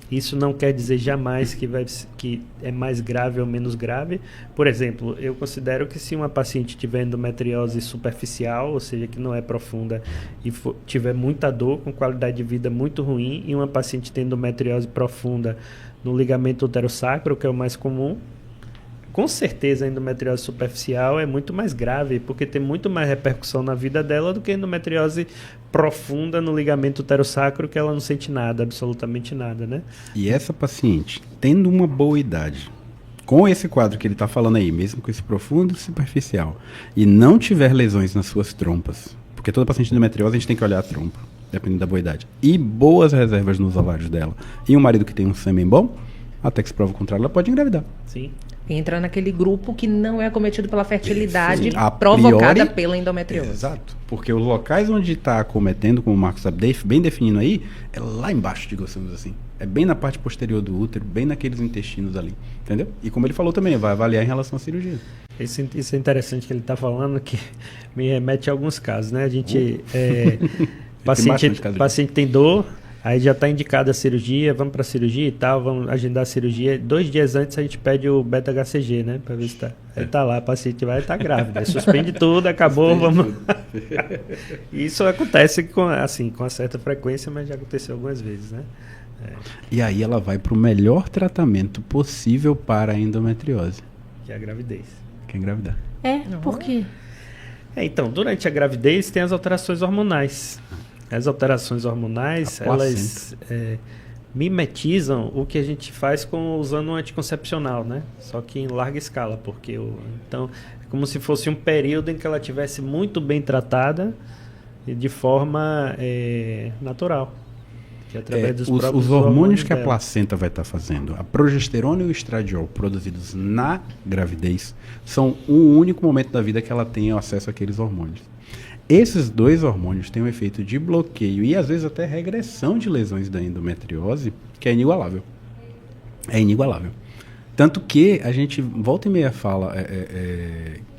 Isso não quer dizer jamais que é mais grave ou menos grave. Por exemplo, eu considero que se uma paciente tiver endometriose superficial, ou seja, que não é profunda, e tiver muita dor, com qualidade de vida muito ruim, e uma paciente tem endometriose profunda no ligamento uterosacro, que é o mais comum, com certeza a endometriose superficial é muito mais grave, porque tem muito mais repercussão na vida dela do que a endometriose profunda no ligamento uterosacro, que ela não sente nada, absolutamente nada, né? E essa paciente, tendo uma boa idade, com esse quadro que ele está falando aí, mesmo com esse profundo e superficial, e não tiver lesões nas suas trompas, porque toda paciente de endometriose a gente tem que olhar a trompa, dependendo da boa idade, e boas reservas nos ovários dela, e um marido que tem um sêmen bom, até que se prova o contrário, ela pode engravidar. Sim. entra naquele grupo que não é acometido pela fertilidade A provocada priori, pela endometriose. Exato. Porque os locais onde está acometendo, como o Marcos sabe, bem definindo aí, é lá embaixo, digamos assim. É bem na parte posterior do útero, bem naqueles intestinos ali. Entendeu? E como ele falou também, vai avaliar em relação à cirurgia. Isso é interessante que ele está falando, que me remete a alguns casos, né? A gente... paciente tem dor, aí já está indicada a cirurgia, vamos para a cirurgia e tal, vamos agendar a cirurgia. 2 dias antes a gente pede o beta-HCG, né? Para ver se tá. Aí tá lá, a paciente vai estar grávida. Suspende tudo, acabou, vamos... Isso acontece com uma certa frequência, mas já aconteceu algumas vezes, né? E aí ela vai para o melhor tratamento possível para a endometriose. Que é a gravidez. Que é engravidar. Por quê? Então, durante a gravidez tem as alterações hormonais. As alterações hormonais, elas mimetizam o que a gente faz usando um anticoncepcional, né? Só que em larga escala, porque então é como se fosse um período em que ela tivesse muito bem tratada e de forma natural. Que através dos os hormônios que a dela. placenta vai estar fazendo, a progesterona e o estradiol produzidos na gravidez, são o único momento da vida que ela tem acesso àqueles hormônios. Esses 2 hormônios têm um efeito de bloqueio e às vezes até regressão de lesões da endometriose, que é inigualável. É inigualável. Tanto que a gente volta e meia fala...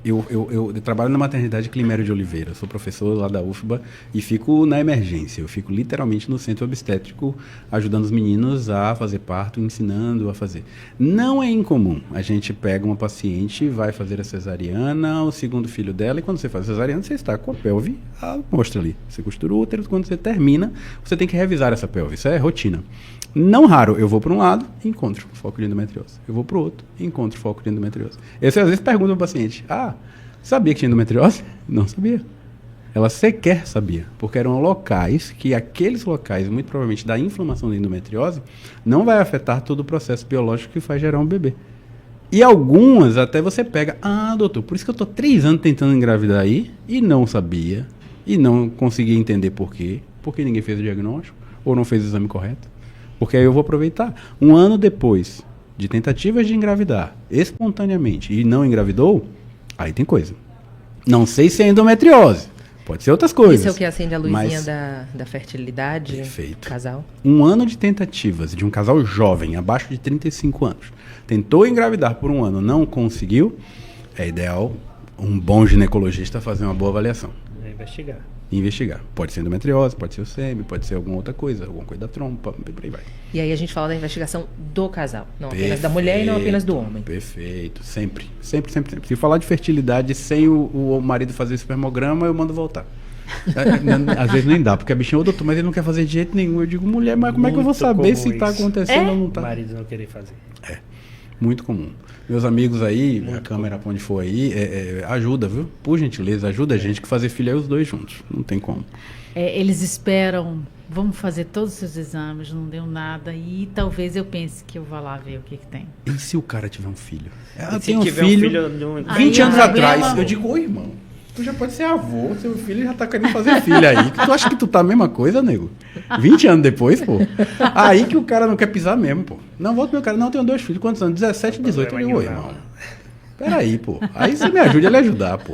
Eu trabalho na maternidade Climério de Oliveira, sou professor lá da UFBA e fico na emergência. Eu fico literalmente no centro obstétrico ajudando os meninos a fazer parto, ensinando a fazer. Não é incomum. A gente pega uma paciente, vai fazer a cesariana, o segundo filho dela, e quando você faz a cesariana, você está com a pelve, mostra ali. Você costura o útero, quando você termina, você tem que revisar essa pelve. Isso é rotina. Não raro, eu vou para um lado e encontro foco de endometriose. Eu vou para o outro e encontro foco de endometriose. Eu às vezes pergunto ao paciente, sabia que tinha endometriose? Não sabia. Ela sequer sabia, porque eram locais que aqueles locais, muito provavelmente da inflamação da endometriose, não vai afetar todo o processo biológico que faz gerar um bebê. E algumas até você pega, doutor, por isso que eu estou 3 anos tentando engravidar aí e não sabia, e não conseguia entender por quê, porque ninguém fez o diagnóstico, ou não fez o exame correto. Porque aí eu vou aproveitar. 1 ano depois de tentativas de engravidar espontaneamente e não engravidou, aí tem coisa. Não sei se é endometriose. Pode ser outras coisas. Isso é o que acende a luzinha da fertilidade? Perfeito. Do casal? 1 ano de tentativas de um casal jovem, abaixo de 35 anos. Tentou engravidar por 1 ano, não conseguiu. É ideal um bom ginecologista fazer uma boa avaliação. Investigar. Pode ser endometriose, pode ser o sêmen, pode ser alguma outra coisa, alguma coisa da trompa, por aí vai. E aí a gente fala da investigação do casal, não apenas da mulher e não apenas do homem. Perfeito, sempre. Se falar de fertilidade sem o marido fazer espermograma, eu mando voltar. Às vezes nem dá, porque a bichinha, doutor, mas ele não quer fazer de jeito nenhum. Eu digo, mulher, mas como é que eu vou saber se está acontecendo ou não está? O marido não querer fazer. Muito comum. Meus amigos aí, a câmera pra onde for aí, ajuda, viu? Por gentileza, ajuda a gente que fazer filho é os 2 juntos. Não tem como. Eles esperam, vamos fazer todos os seus exames, não deu nada, e talvez eu pense que eu vou lá ver o que tem. E se o cara tiver um filho? Ela tem um filho de 20 anos atrás, eu digo, oi, irmão, tu já pode ser avô, seu filho já tá querendo fazer filho aí. Tu acha que tu tá a mesma coisa, nego? 20 anos depois, pô. Aí que o cara não quer pisar mesmo, pô. Não, volta meu cara, não, eu tenho 2 filhos. Quantos anos? 17 e 18. Eu digo, oi, irmão. Peraí, pô. Aí você me ajude a lhe ajudar, pô.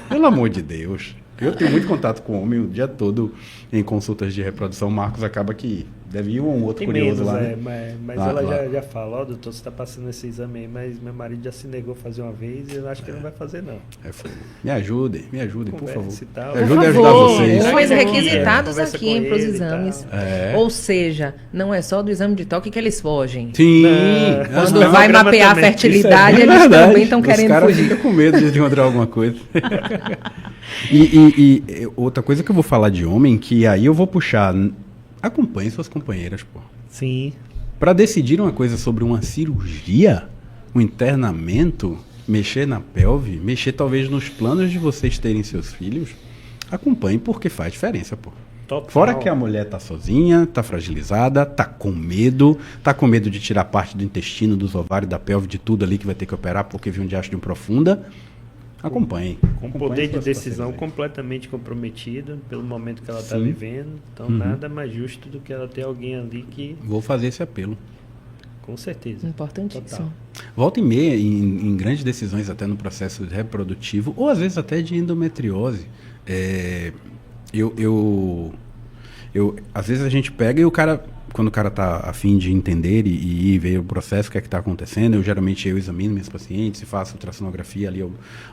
Pelo amor de Deus. Eu tenho muito contato com o homem o dia todo em consultas de reprodução. O Marcos acaba que deve ir um outro curioso lá, né? Mas ela já fala, doutor, você está passando esse exame aí, mas meu marido já se negou a fazer uma vez e eu acho que ele não vai fazer, não. Me ajudem, por favor. Me ajudem a ajudar vocês. Exames requisitados aqui para os exames. Ou seja, não é só do exame de toque que eles fogem. Sim. Quando vai mapear a fertilidade, eles também estão querendo fugir. Ficam com medo de encontrar alguma coisa. E outra coisa que eu vou falar de homem, que aí eu vou puxar... Acompanhe suas companheiras, pô. Sim. Para decidir uma coisa sobre uma cirurgia, um internamento, mexer na pelve, mexer talvez nos planos de vocês terem seus filhos, acompanhe porque faz diferença, pô. Total. Fora que a mulher tá sozinha, tá fragilizada, tá com medo de tirar parte do intestino, dos ovários, da pelve, de tudo ali que vai ter que operar porque viu um diacho de um profunda. Acompanhe. Com poder de decisão completamente comprometido pelo momento que ela está vivendo. Então, nada mais justo do que ela ter alguém ali que... Vou fazer esse apelo. Com certeza. Importantíssimo. Total. volta e meia, em grandes decisões até no processo reprodutivo, ou às vezes até de endometriose, às vezes a gente pega e o cara, quando o cara tá a fim de entender e ver o processo, o que é que está acontecendo, eu examino minhas pacientes e faço ultrassonografia ali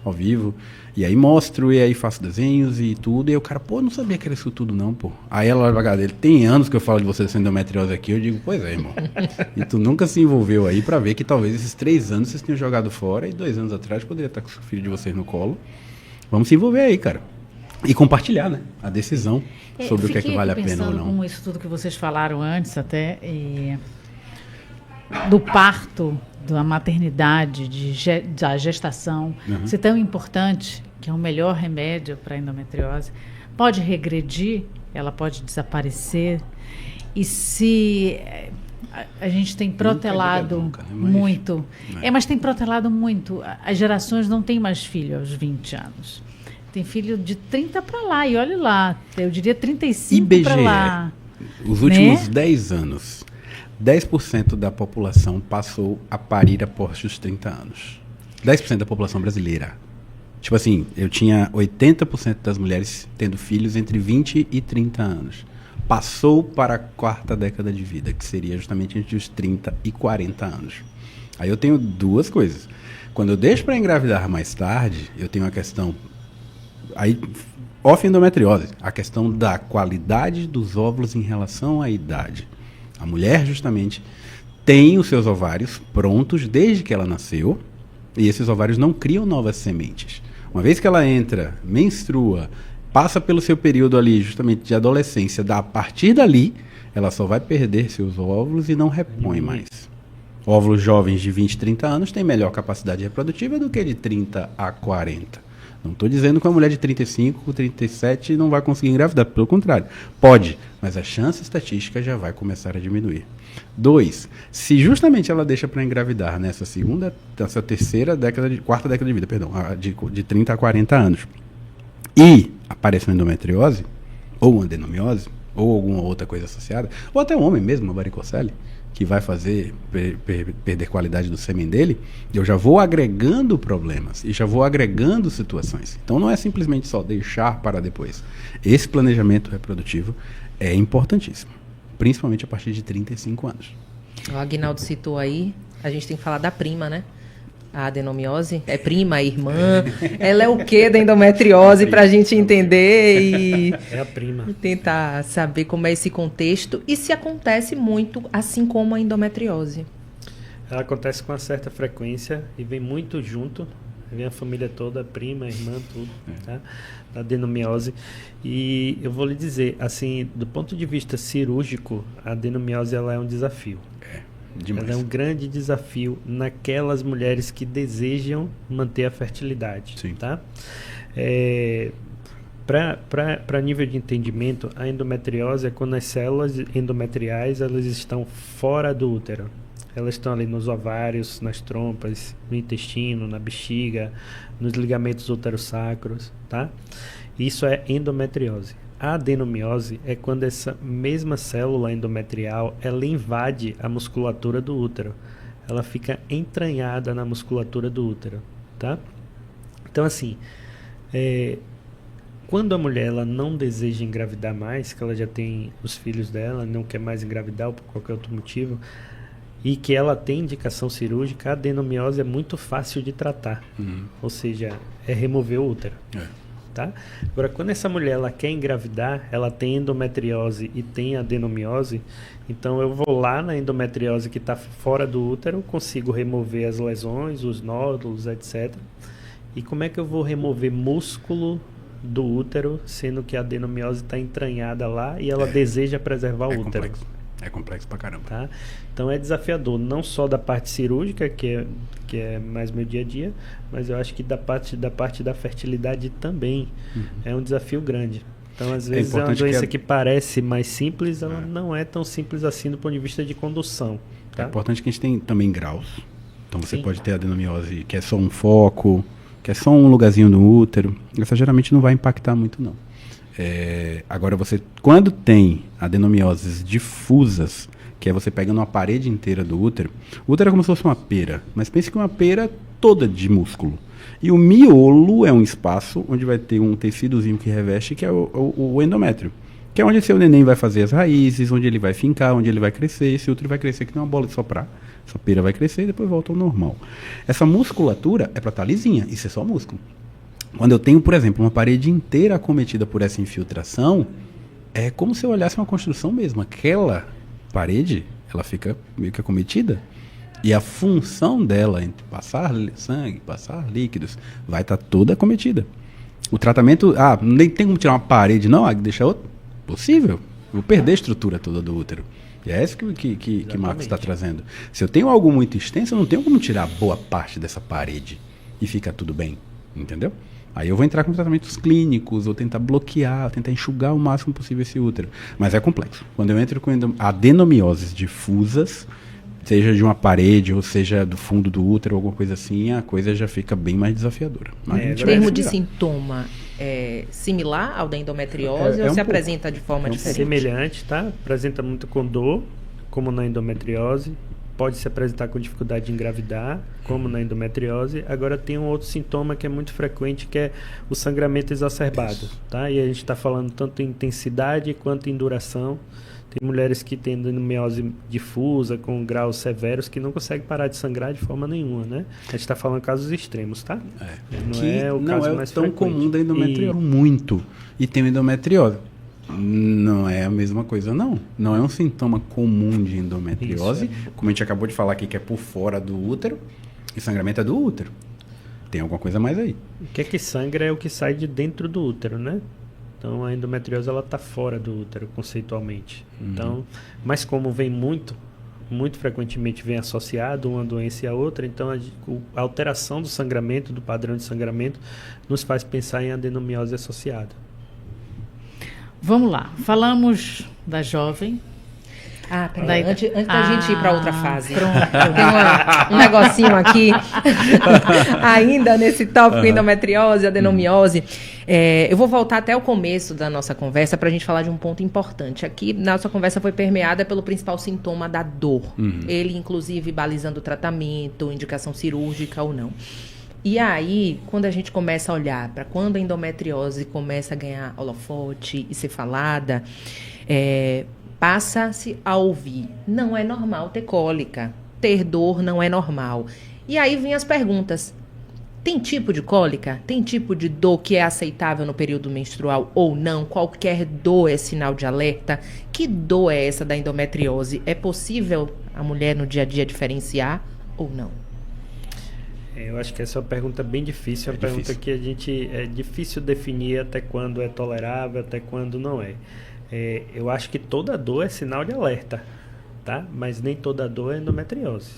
ao vivo, e aí mostro, e aí faço desenhos e tudo, e aí o cara, pô, não sabia que era isso tudo não, pô. Aí ela vai dele, tem anos que eu falo de você sendo endometriose aqui, eu digo, pois é, irmão. E tu nunca se envolveu aí pra ver que talvez esses 3 anos vocês tenham jogado fora, e 2 anos atrás poderia estar com o filho de vocês no colo. Vamos se envolver aí, cara. E compartilhar, né, a decisão sobre o que é que vale a pena ou não. Com isso tudo que vocês falaram antes até, do parto, da maternidade, da gestação, ser tão importante, que é o melhor remédio para a endometriose, pode regredir, ela pode desaparecer, e se a gente tem protelado nunca, muito, mas tem protelado muito, as gerações não têm mais filho aos 20 anos. Tem filho de 30 para lá, e olha lá, eu diria 35 para lá. Os últimos 10 anos, 10% da população passou a parir após os 30 anos. 10% da população brasileira. Tipo assim, eu tinha 80% das mulheres tendo filhos entre 20 e 30 anos. Passou para a 4ª década de vida, que seria justamente entre os 30 e 40 anos. Aí eu tenho 2 coisas. Quando eu deixo para engravidar mais tarde, eu tenho uma questão... Aí, endometriose, a questão da qualidade dos óvulos em relação à idade. A mulher, justamente, tem os seus ovários prontos desde que ela nasceu, e esses ovários não criam novas sementes. Uma vez que ela entra, menstrua, passa pelo seu período ali, justamente de adolescência, a partir dali, ela só vai perder seus óvulos e não repõe mais. Óvulos jovens de 20, 30 anos têm melhor capacidade reprodutiva do que de 30 a 40. Não estou dizendo que uma mulher de 35, 37 não vai conseguir engravidar, pelo contrário. Pode, mas a chance estatística já vai começar a diminuir. 2, se justamente ela deixa para engravidar nessa 4ª década de vida, de 30 a 40 anos, e aparece uma endometriose, ou uma adenomiose, ou alguma outra coisa associada, ou até um homem mesmo, uma varicocele, que vai fazer perder qualidade do sêmen dele, eu já vou agregando problemas e já vou agregando situações. Então não é simplesmente só deixar para depois. Esse planejamento reprodutivo é importantíssimo, principalmente a partir de 35 anos. O Aguinaldo citou aí, a gente tem que falar da prima, né? A adenomiose é prima, irmã, ela é o que da endometriose para a gente entender e é a prima. Tentar saber como é esse contexto e se acontece muito assim como a endometriose. Ela acontece com uma certa frequência e vem muito junto, vem a família toda, prima, irmã, tudo, tá? Da adenomiose. E eu vou lhe dizer, assim, do ponto de vista cirúrgico, a adenomiose ela é um desafio. Demais. Ela é um grande desafio naquelas mulheres que desejam manter a fertilidade. Sim. Tá? Para nível de entendimento, a endometriose é quando as células endometriais elas estão fora do útero. Elas estão ali nos ovários, nas trompas, no intestino, na bexiga, nos ligamentos uterossacros. Tá? Isso é endometriose. A adenomiose é quando essa mesma célula endometrial ela invade a musculatura do útero. Ela fica entranhada na musculatura do útero, tá? Então, assim, quando a mulher ela não deseja engravidar mais, que ela já tem os filhos dela, não quer mais engravidar ou por qualquer outro motivo, e que ela tem indicação cirúrgica, a adenomiose é muito fácil de tratar. Ou seja, é remover o útero. Tá? Agora, quando essa mulher ela quer engravidar, ela tem endometriose e tem adenomiose, então eu vou lá na endometriose que está fora do útero, consigo remover as lesões, os nódulos, etc. E como é que eu vou remover músculo do útero, sendo que a adenomiose está entranhada lá e ela deseja preservar o útero? É complexo pra caramba. Tá? Então é desafiador, não só da parte cirúrgica, que é mais meu dia a dia, mas eu acho que da parte da fertilidade também. É um desafio grande. Então, às vezes, é uma doença que parece mais simples, ela não é tão simples assim do ponto de vista de condução. Tá? É importante que a gente tenha também graus. Então você pode ter adenomiose que é só um foco, que é só um lugarzinho no útero. Essa geralmente não vai impactar muito, não. Agora, quando tem adenomioses difusas, que é você pegando uma parede inteira do útero. O útero é como se fosse uma pera, mas pense que uma pera toda de músculo. E o miolo é um espaço onde vai ter um tecidozinho que reveste, que é o endométrio. Que é onde seu neném vai fazer as raízes, onde ele vai fincar, onde ele vai crescer. Esse útero vai crescer que nem uma bola de soprar. Essa pera vai crescer e depois volta ao normal. Essa musculatura é para estar lisinha, isso é só músculo. Quando eu tenho, por exemplo, uma parede inteira acometida por essa infiltração, é como se eu olhasse uma construção mesmo. Aquela parede, ela fica meio que acometida. E a função dela entre passar sangue, passar líquidos, vai estar toda acometida. O tratamento, nem tem como tirar uma parede, não, deixa outra. Possível. Vou perder a estrutura toda do útero. E é isso que Marcos está trazendo. Se eu tenho algo muito extenso, eu não tenho como tirar boa parte dessa parede e fica tudo bem. Entendeu? Aí eu vou entrar com tratamentos clínicos, vou tentar bloquear, tentar enxugar o máximo possível esse útero. Mas é complexo. Quando eu entro com adenomioses difusas, seja de uma parede ou seja do fundo do útero, alguma coisa assim, a coisa já fica bem mais desafiadora. Em termos de sintoma, é similar ao da endometriose ou se apresenta de forma diferente? Semelhante, tá? Apresenta muito com dor, como na endometriose. Pode se apresentar com dificuldade de engravidar, como na endometriose. Agora tem um outro sintoma que é muito frequente, que é o sangramento exacerbado, tá? E a gente está falando tanto em intensidade quanto em duração. Tem mulheres que têm endometriose difusa, com graus severos, que não conseguem parar de sangrar de forma nenhuma, né? A gente está falando casos extremos, tá? Não é o caso mais tão comum da endometriose. Muito. E tem endometriose. Não é a mesma coisa, não. Não é um sintoma comum de endometriose. Como a gente acabou de falar aqui, que é por fora do útero. E sangramento é do útero. Tem alguma coisa mais aí. O que é que sangra é o que sai de dentro do útero, né? Então, a endometriose, ela está fora do útero, conceitualmente. Então, mas como vem muito frequentemente vem associado uma doença e a outra, então a alteração do sangramento, do padrão de sangramento, nos faz pensar em adenomiose associada. Vamos lá, falamos da jovem. Peraí, antes da gente ir para outra fase. Tem um negocinho aqui, ainda nesse tópico endometriose, adenomiose. Eu vou voltar até o começo da nossa conversa para a gente falar de um ponto importante. Aqui, nossa conversa foi permeada pelo principal sintoma da dor. Ele, inclusive, balizando o tratamento, indicação cirúrgica ou não. E aí, quando a gente começa a olhar para quando a endometriose começa a ganhar holofote e ser falada, passa-se a ouvir: não é normal ter cólica, ter dor não é normal. E aí vem as perguntas: tem tipo de cólica? Tem tipo de dor que é aceitável no período menstrual ou não? Qualquer dor é sinal de alerta? Que dor é essa da endometriose? É possível a mulher no dia a dia diferenciar ou não? Eu acho que essa é uma pergunta bem difícil, uma pergunta que a gente é difícil definir até quando é tolerável, até quando não é. Eu acho que toda dor é sinal de alerta, tá? Mas nem toda dor é endometriose.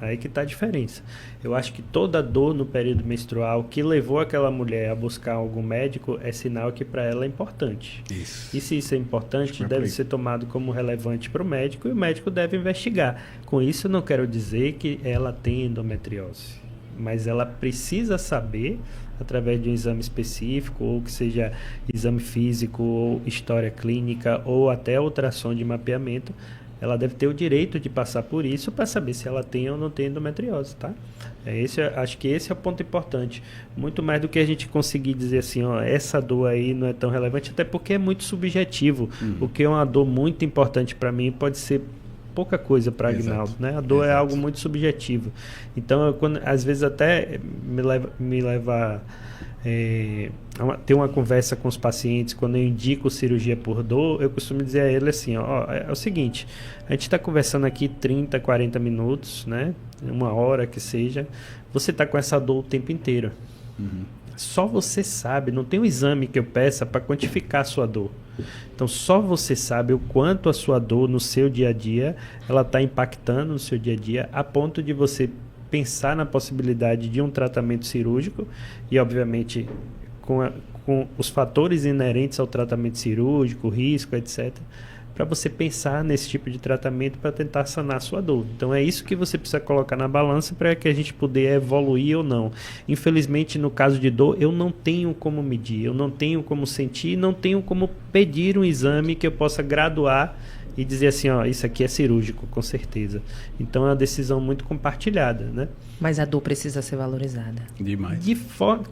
Aí que está a diferença. Eu acho que toda dor no período menstrual que levou aquela mulher a buscar algum médico é sinal que para ela é importante. Isso. E se isso é importante, deve ser tomado como relevante para o médico e o médico deve investigar. Com isso, eu não quero dizer que ela tem endometriose, mas ela precisa saber, através de um exame específico, ou que seja exame físico, ou história clínica, ou até ultrassom de mapeamento, ela deve ter o direito de passar por isso para saber se ela tem ou não tem endometriose, tá? Acho que esse é o ponto importante. Muito mais do que a gente conseguir dizer assim, essa dor aí não é tão relevante, até porque é muito subjetivo. O que é uma dor muito importante para mim pode ser pouca coisa para Aguinaldo, né? A dor é algo muito subjetivo. Então, às vezes até me leva ter uma conversa com os pacientes, quando eu indico cirurgia por dor, eu costumo dizer a ele assim, é o seguinte, a gente está conversando aqui 30, 40 minutos, né? Uma hora que seja, você está com essa dor o tempo inteiro. Só você sabe, não tem um exame que eu peça para quantificar a sua dor. Então, só você sabe o quanto a sua dor no seu dia a dia, ela está impactando no seu dia a dia, a ponto de você pensar na possibilidade de um tratamento cirúrgico e, obviamente, com os fatores inerentes ao tratamento cirúrgico, risco, etc., para você pensar nesse tipo de tratamento para tentar sanar a sua dor. Então, é isso que você precisa colocar na balança para que a gente poder evoluir ou não. Infelizmente, no caso de dor, eu não tenho como medir, eu não tenho como sentir, não tenho como pedir um exame que eu possa graduar e dizer assim, ó, isso aqui é cirúrgico, com certeza. Então é uma decisão muito compartilhada, né? Mas a dor precisa ser valorizada. Demais.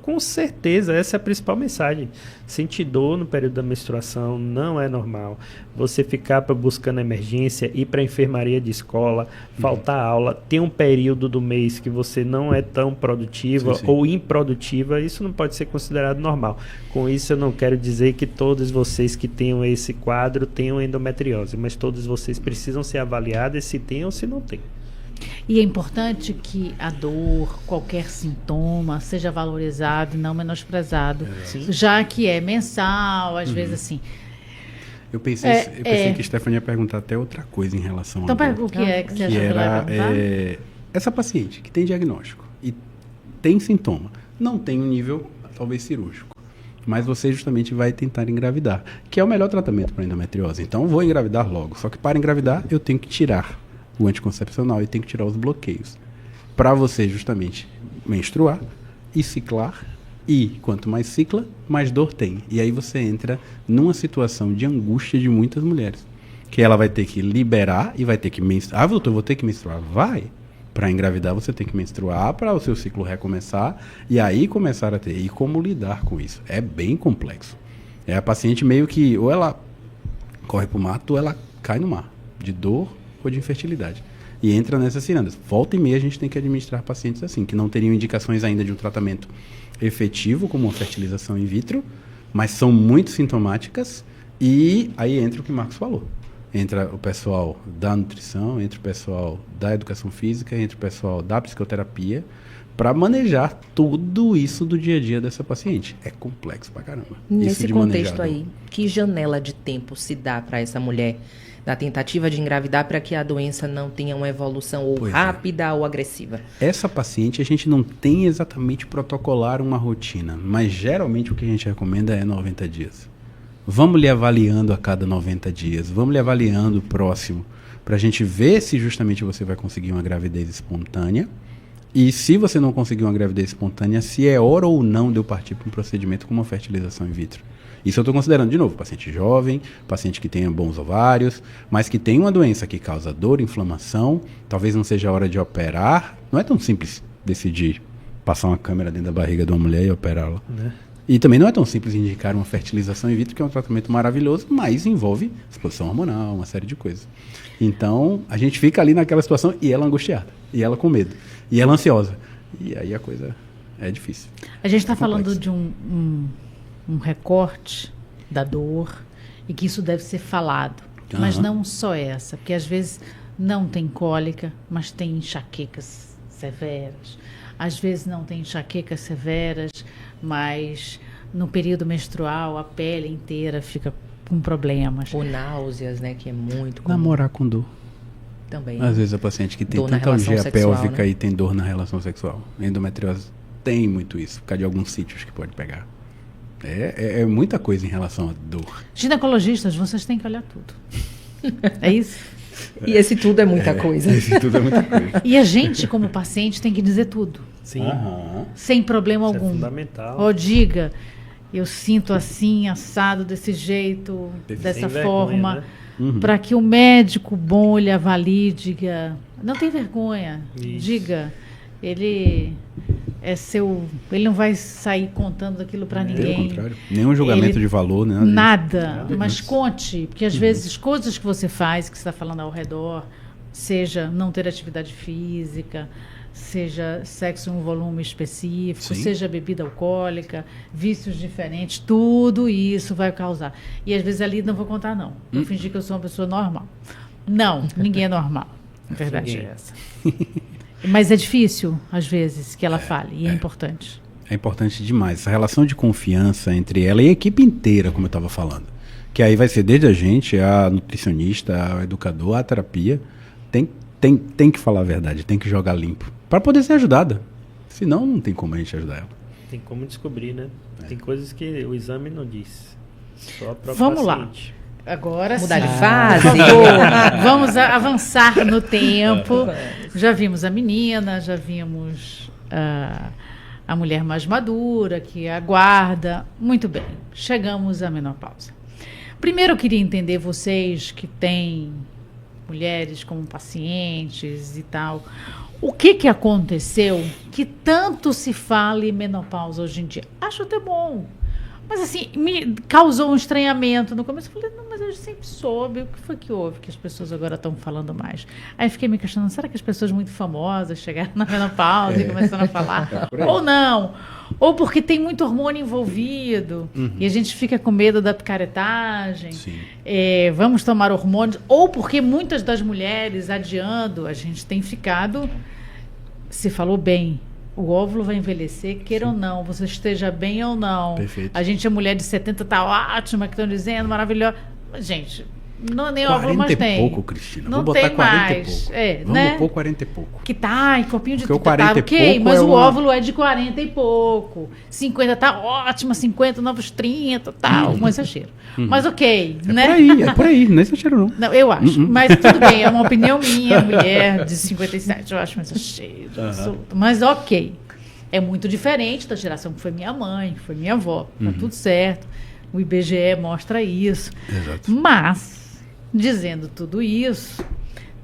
Com certeza, essa é a principal mensagem. Sentir dor no período da menstruação não é normal. Você ficar buscando emergência, ir para a enfermaria de escola, faltar aula, ter um período do mês que você não é tão produtiva ou improdutiva, isso não pode ser considerado normal. Com isso eu não quero dizer que todos vocês que tenham esse quadro tenham endometriose, mas todos vocês precisam ser avaliados se tem ou se não tem. E é importante que a dor, qualquer sintoma, seja valorizado e não menosprezado. Já que é mensal, às vezes assim. Eu pensei que a Stephanie ia perguntar até outra coisa em relação então, a dor. o que é que você Que acha que era vai perguntar? essa paciente que tem diagnóstico e tem sintoma, não tem um nível talvez cirúrgico, mas você justamente vai tentar engravidar, que é o melhor tratamento para endometriose. Então, vou engravidar logo. Só que para engravidar, eu tenho que tirar o anticoncepcional e tenho que tirar os bloqueios. Para você justamente menstruar e ciclar. E quanto mais cicla, mais dor tem. E aí você entra numa situação de angústia de muitas mulheres. Que ela vai ter que liberar e vai ter que menstruar. Ah, doutor, eu vou ter que menstruar? Vai. Para engravidar, você tem que menstruar para o seu ciclo recomeçar. E aí começar a ter. E como lidar com isso? É bem complexo. É a paciente meio que ou ela corre para o mato ou ela cai no mar. De dor ou de infertilidade. E entra nessas cirandas. Volta e meia a gente tem que administrar pacientes assim, que não teriam indicações ainda de um tratamento efetivo, como uma fertilização in vitro, mas são muito sintomáticas, e aí entra o que o Marcos falou. Entra o pessoal da nutrição, entra o pessoal da educação física, entra o pessoal da psicoterapia, para manejar tudo isso do dia a dia dessa paciente. É complexo pra caramba. Nesse contexto aí, que janela de tempo se dá para essa mulher da tentativa de engravidar para que a doença não tenha uma evolução ou rápida ou agressiva? Essa paciente a gente não tem exatamente protocolar uma rotina, mas geralmente o que a gente recomenda é 90 dias. Vamos lhe avaliando a cada 90 dias, vamos lhe avaliando próximo, para a gente ver se justamente você vai conseguir uma gravidez espontânea. E se você não conseguir uma gravidez espontânea, se é hora ou não de eu partir para um procedimento como uma fertilização in vitro. Isso eu estou considerando, de novo, paciente jovem, paciente que tenha bons ovários, mas que tem uma doença que causa dor, inflamação, talvez não seja a hora de operar. Não é tão simples decidir passar uma câmera dentro da barriga de uma mulher e operá-la. E também não é tão simples indicar uma fertilização in vitro, que é um tratamento maravilhoso, mas envolve exposição hormonal, uma série de coisas. Então, a gente fica ali naquela situação e ela angustiada, e ela com medo, e ela ansiosa. E aí a coisa é difícil. A gente está falando de um recorte da dor e que isso deve ser falado. Mas não só essa, porque às vezes não tem cólica, mas tem enxaquecas severas. Às vezes não tem enxaquecas severas, mas no período menstrual a pele inteira fica com problemas. Ou náuseas, né, que é muito comum. Namorar com dor. Também. Às vezes a paciente que tem dor na tanta relação algia sexual, pélvica, né? e tem dor na relação sexual. Endometriose tem muito isso, por causa de alguns sítios que pode pegar. É muita coisa em relação à dor. Ginecologistas, vocês têm que olhar tudo. É isso? E esse tudo é muita coisa. Esse tudo é muita coisa. E a gente, como paciente, tem que dizer tudo. Sim. Sem problema Isso algum. é fundamental. Ou diga, eu sinto assim, assado, desse jeito, dessa vergonha, forma, né? para que o médico bom lhe avalie, diga, não tem vergonha, Isso. diga, ele é seu, ele não vai sair contando aquilo para Pelo ninguém. contrário. Nenhum julgamento Ele- de valor, né? Nada, mas conte, porque às vezes coisas que você faz, que você está falando ao redor, seja não ter atividade física, seja sexo em um volume específico, Sim. seja bebida alcoólica, vícios diferentes, tudo isso vai causar. E às vezes ali não vou contar não, vou fingir que eu sou uma pessoa normal. Não, ninguém é normal, a verdade Ninguém. é essa. Mas é difícil, às vezes, que ela fale, e é importante. É importante demais. Essa relação de confiança entre ela e a equipe inteira, como eu estava falando. Que aí vai ser desde a gente, a nutricionista, a educador, a terapia. Tem que falar a verdade, tem que jogar limpo. Para poder ser ajudada. Senão, não tem como a gente ajudar ela. Tem como descobrir, né? Tem coisas que o exame não diz. Só para Vamos lá. paciente. Agora Mudar sim. de fase. Por favor, vamos avançar no tempo. Já vimos a menina, já vimos a mulher mais madura, que aguarda. Muito bem, chegamos à menopausa. Primeiro eu queria entender vocês que têm mulheres como pacientes e tal. O que aconteceu que tanto se fala em menopausa hoje em dia? Acho até bom. Mas assim, me causou um estranhamento no começo. Eu falei, não, mas eu sempre soube. O que foi que houve que as pessoas agora estão falando mais? Aí fiquei me questionando, será que as pessoas muito famosas chegaram na menopausa e começaram a falar? Ou não? Ou porque tem muito hormônio envolvido e a gente fica com medo da picaretagem. Vamos tomar hormônios. Ou porque muitas das mulheres, adiando, a gente tem ficado... Se falou bem, o óvulo vai envelhecer, queira ou não, você esteja bem ou não. Perfeito. A gente é mulher de 70, tá ótima, que estão dizendo, maravilhosa. Gente, não, nem óvulo mais tem. 40 e pouco, Cristina. Não vou botar tem 40 mais. e pouco. Vamos né? Pôr 40 e pouco. Que tá, em copinho de porque o 40 tá, e ok, pouco mas é o uma... óvulo é de 40 e pouco. 50 tá ótima, 50, novos 30, tal, um exagero. Mas ok, né? É por aí, não é exagero não. Não, eu acho, mas tudo bem, é uma opinião minha, mulher de 57, eu acho um exagero, mas ok. É muito diferente da geração que foi minha mãe, que foi minha avó, tá tudo certo. O IBGE mostra isso. Exato. Mas, dizendo tudo isso,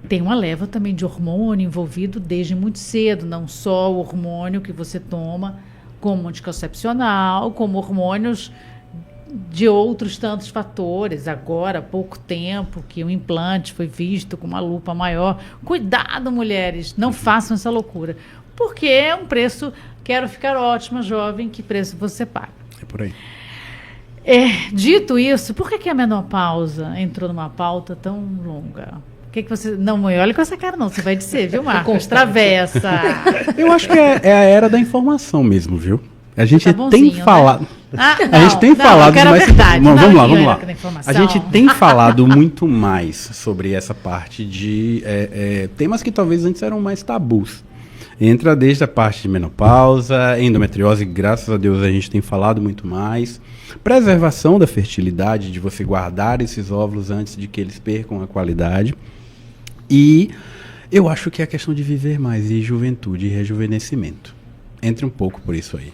tem uma leva também de hormônio envolvido desde muito cedo, não só o hormônio que você toma como anticoncepcional, como hormônios de outros tantos fatores. Agora, há pouco tempo que o implante foi visto com uma lupa maior. Cuidado, mulheres, não façam essa loucura. Porque é um preço, quero ficar ótima, jovem, que preço você paga? É por aí. Dito isso, por que a menopausa entrou numa pauta tão longa? Que você... Não me olha com essa cara não, você vai dizer, viu, Marcos? Travessa. Eu acho que é a era da informação mesmo, viu? A gente tá tem falado... Né? A gente tem falado mais... Vamos lá. A gente tem falado muito mais sobre essa parte de temas que talvez antes eram mais tabus. Entra desde a parte de menopausa, endometriose, graças a Deus a gente tem falado muito mais. Preservação da fertilidade, de você guardar esses óvulos antes de que eles percam a qualidade. E eu acho que é a questão de viver mais, e juventude e rejuvenescimento. Entre um pouco por isso aí.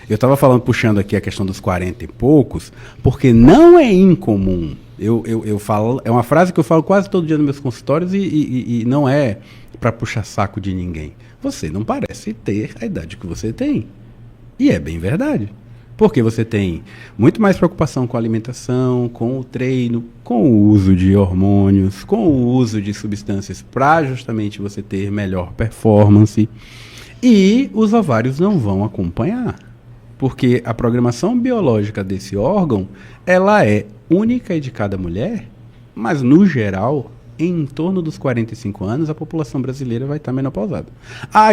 Eu estava puxando aqui a questão dos 40 e poucos, porque não é incomum. Eu falo, é uma frase que eu falo quase todo dia nos meus consultórios e não é para puxar saco de ninguém. Você não parece ter a idade que você tem. E é bem verdade. Porque você tem muito mais preocupação com a alimentação, com o treino, com o uso de hormônios, com o uso de substâncias para justamente você ter melhor performance. E os ovários não vão acompanhar. Porque a programação biológica desse órgão, ela é única e de cada mulher, mas no geral, em torno dos 45 anos, a população brasileira vai estar menopausada.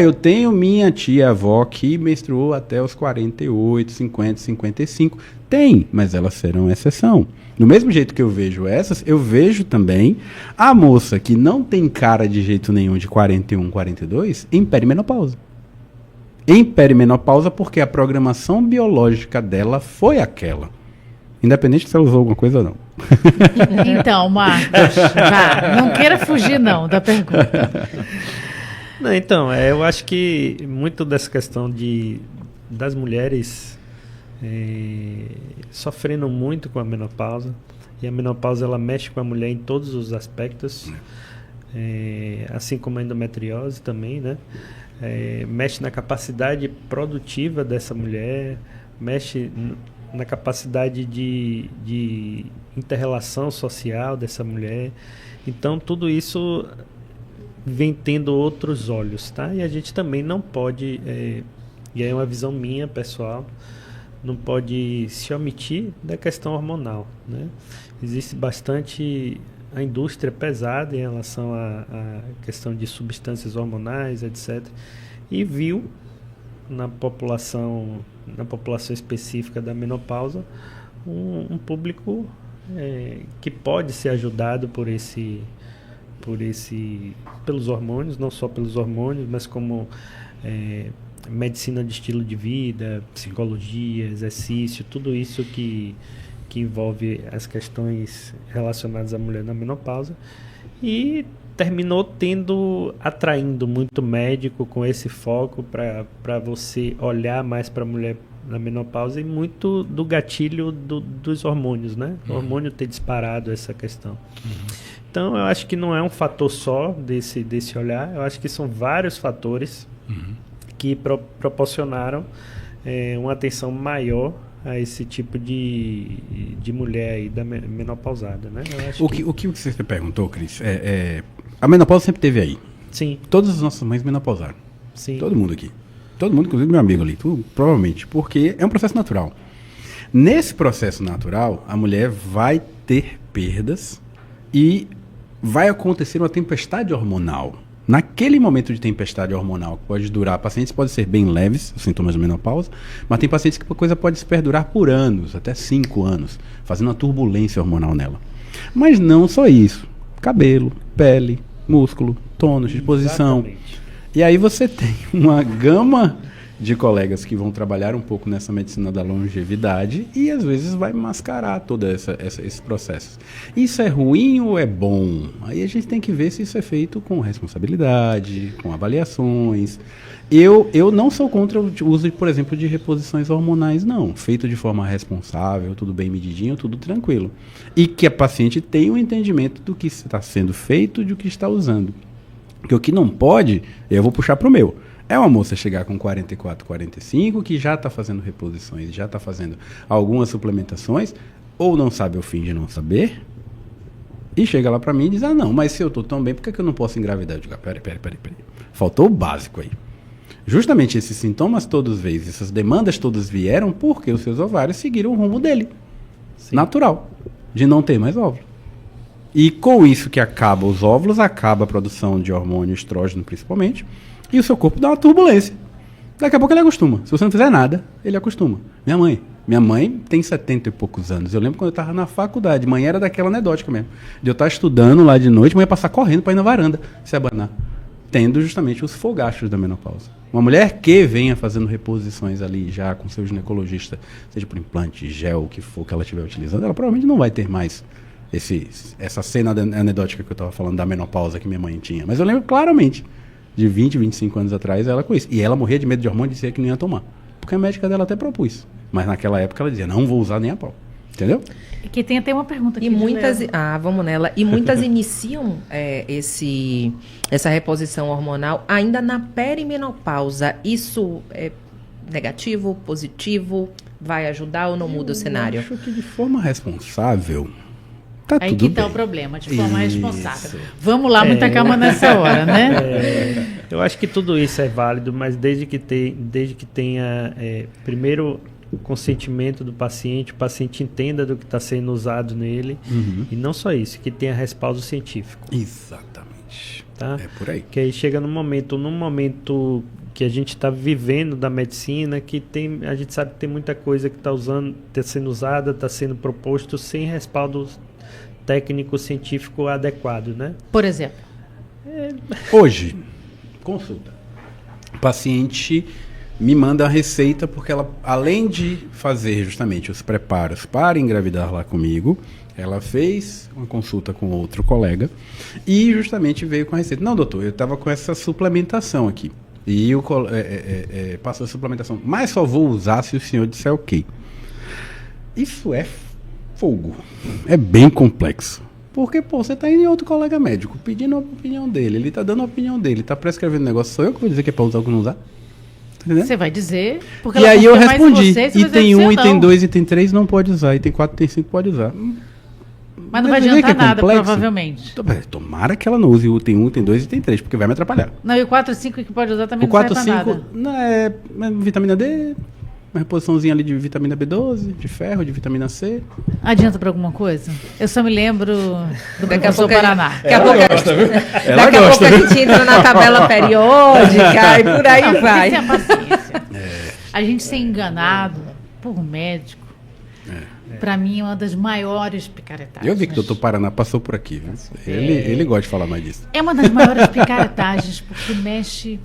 Eu tenho minha tia-avó que menstruou até os 48, 50, 55. Tem, mas elas serão exceção. Do mesmo jeito que eu vejo essas, eu vejo também a moça que não tem cara de jeito nenhum de 41, 42 em perimenopausa. Em perimenopausa porque a programação biológica dela foi aquela. Independente se ela usou alguma coisa ou não. Então, Marcos, não queira fugir não da pergunta. Não, então, eu acho que muito dessa questão das mulheres sofrendo muito com a menopausa, e a menopausa ela mexe com a mulher em todos os aspectos, assim como a endometriose também, né? Mexe na capacidade produtiva dessa mulher, mexe na capacidade de inter-relação social dessa mulher. Então, tudo isso vem tendo outros olhos, tá? E a gente também não pode, e aí é uma visão minha, pessoal, não pode se omitir da questão hormonal, né? Existe bastante a indústria pesada em relação à questão de substâncias hormonais, etc. E viu na população específica da menopausa um público que pode ser ajudado pelos hormônios, não só pelos hormônios, mas como medicina de estilo de vida, psicologia, exercício, tudo isso que envolve as questões relacionadas à mulher na menopausa, e terminou atraindo muito médico com esse foco para você olhar mais para a mulher na menopausa e muito do gatilho dos hormônios, né? O hormônio ter disparado essa questão. Então, eu acho que não é um fator só desse olhar, eu acho que são vários fatores que proporcionaram uma atenção maior a esse tipo de mulher aí da menopausada, né? Eu acho O que você perguntou, Cris, a menopausa sempre teve aí. Sim. Todas as nossas mães menopausaram. Sim. Todo mundo aqui. Todo mundo, inclusive meu amigo ali, provavelmente, porque é um processo natural. Nesse processo natural, a mulher vai ter perdas e vai acontecer uma tempestade hormonal. Naquele momento de tempestade hormonal, que pode durar, pacientes podem ser bem leves, os sintomas de menopausa, mas tem pacientes que a coisa pode se perdurar por anos, até 5 anos, fazendo uma turbulência hormonal nela. Mas não só isso. Cabelo, pele, músculo, tônus, disposição. Exatamente. E aí você tem uma gama de colegas que vão trabalhar um pouco nessa medicina da longevidade e às vezes vai mascarar todo esse processo. Isso é ruim ou é bom? Aí a gente tem que ver se isso é feito com responsabilidade, com avaliações. Eu não sou contra o uso, por exemplo, de reposições hormonais, não. Feito de forma responsável, tudo bem medidinho, tudo tranquilo. E que a paciente tenha um entendimento do que está sendo feito e do que está usando. Porque o que não pode, eu vou puxar para o meu. É uma moça chegar com 44, 45, que já está fazendo reposições, já está fazendo algumas suplementações, ou não sabe ao fim de não saber, e chega lá para mim e diz, não, mas se eu estou tão bem, por que eu não posso engravidar? Eu digo, peraí. Faltou o básico aí. Justamente esses sintomas todos veio, essas demandas todas vieram porque os seus ovários seguiram o rumo dele. Sim. Natural, de não ter mais óvulo. E com isso que acaba os óvulos, acaba a produção de hormônio estrógeno principalmente, e o seu corpo dá uma turbulência. Daqui a pouco ele acostuma. Se você não fizer nada, ele acostuma. Minha mãe tem 70 e poucos anos. Eu lembro quando eu estava na faculdade, mãe era daquela anedótica mesmo. De eu estar estudando lá de noite, mãe ia passar correndo para ir na varanda, se abanar. Tendo justamente os fogachos da menopausa. Uma mulher que venha fazendo reposições ali já com seu ginecologista, seja por implante, gel, o que for que ela estiver utilizando, ela provavelmente não vai ter mais essa cena anedótica que eu estava falando da menopausa que minha mãe tinha. Mas eu lembro claramente de 20, 25 anos atrás, ela com isso. E ela morria de medo de hormônio e dizia que não ia tomar. Porque a médica dela até propus. Mas naquela época ela dizia, não vou usar nem a pau. Entendeu? E que tem até uma pergunta aqui. E muitas, vamos nela. E muitas iniciam essa reposição hormonal ainda na perimenopausa. Isso é negativo, positivo? Vai ajudar ou não muda o cenário? Eu acho que de forma responsável, tá aí tudo que bem. tá o problema, de forma responsável. Vamos lá, muita calma nessa hora, né? Eu acho que tudo isso é válido, mas desde que tenha primeiro o consentimento do paciente, o paciente entenda do que está sendo usado nele, e não só isso, que tenha respaldo científico. Exatamente. Tá? É por aí. Que aí chega num momento que a gente está vivendo da medicina, que a gente sabe que tem muita coisa que está sendo usada, está sendo proposto sem respaldo técnico científico adequado, né? Por exemplo? Hoje, consulta. O paciente me manda a receita porque ela, além de fazer justamente os preparos para engravidar lá comigo, ela fez uma consulta com outro colega e justamente veio com a receita. Não, doutor, eu estava com essa suplementação aqui. E passou a suplementação. Mas só vou usar se o senhor disser ok. Isso é fogo. É bem complexo. Porque, você está indo em outro colega médico, pedindo a opinião dele. Ele está dando a opinião dele. Está prescrevendo negócio. Sou eu que vou dizer que é para usar ou que não usar? Você vai dizer. Porque e aí eu respondi. Você, e tem 1, e tem 2, e tem 3, não pode usar. E tem 4, tem 5, pode usar. Mas não vai adiantar nada, provavelmente. Tomara que ela não use o tem 1, tem 2 e tem 3, porque vai me atrapalhar. Não, e o 4 e 5 que pode usar também o não 4, serve pra 5, nada. não é vitamina D, uma reposiçãozinha ali de vitamina B12, de ferro, de vitamina C. Adianta pra alguma coisa? Eu só me lembro do professor Paraná. Daqui a pouco a gente entra na tabela periódica e por aí não, vai. Tenha paciência. A gente ser enganado por médico, pra mim, é uma das maiores picaretagens. Eu vi que o doutor Paraná passou por aqui. Viu? Ele gosta de falar mais disso. É uma das maiores picaretagens, porque mexe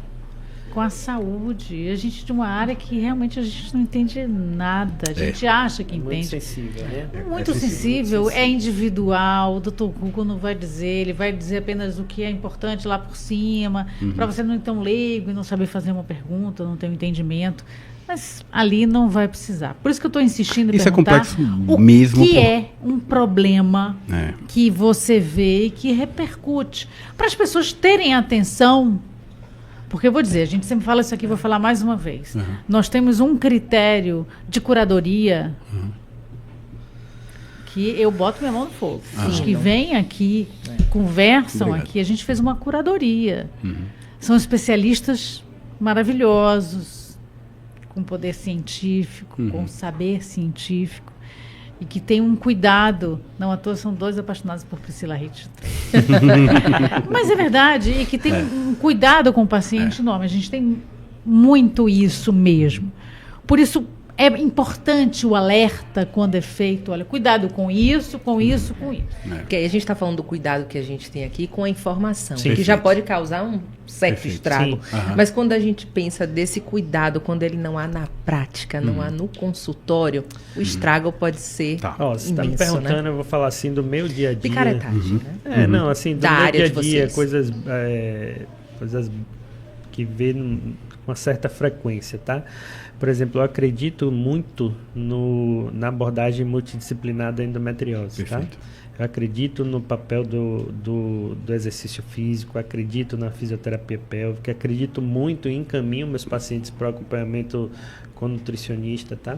com a saúde. A gente de uma área que realmente a gente não entende nada. A gente acha que entende. Muito sensível, né? Muito sensível, é individual. O doutor Hugo não vai dizer, ele vai dizer apenas o que é importante lá por cima, para você não ir tão leigo e não saber fazer uma pergunta, não ter um entendimento. Mas ali não vai precisar. Por isso que eu estou insistindo em Isso é perguntar complexo o mesmo que por- é um problema É. que você vê e que repercute. Para as pessoas terem atenção, porque eu vou dizer, a gente sempre fala isso aqui, vou falar mais uma vez. Nós temos um critério de curadoria que eu boto minha mão no fogo. Os que vêm aqui, conversam Obrigado. aqui, a gente fez uma curadoria. São especialistas maravilhosos, com poder científico, com saber científico, e que tem um cuidado. Não à toa são 2 apaixonados por Priscila Hitch. Mas é verdade, e que tem um cuidado com o paciente enorme. A gente tem muito isso mesmo. Por isso é importante o alerta quando é feito. Olha, cuidado com isso, com isso, com isso. Porque aí a gente está falando do cuidado que a gente tem aqui com a informação, Sim. que já Perfeito. pode causar um certo Perfeito. estrago. Sim. Aham. Mas quando a gente pensa desse cuidado, quando ele não há na prática, não há no consultório, o estrago pode ser Tá. Ó, você está me imenso, perguntando, né? eu vou falar assim do meu dia a dia. Picaretagem, né? Não, assim, do Da meu área dia a de dia, vocês. coisas que vê com uma certa frequência, tá? Por exemplo, eu acredito muito na abordagem multidisciplinar da endometriose, Perfeito. tá? Eu acredito no papel do exercício físico, acredito na fisioterapia pélvica, acredito muito e encaminho meus pacientes para o acompanhamento com nutricionista, tá?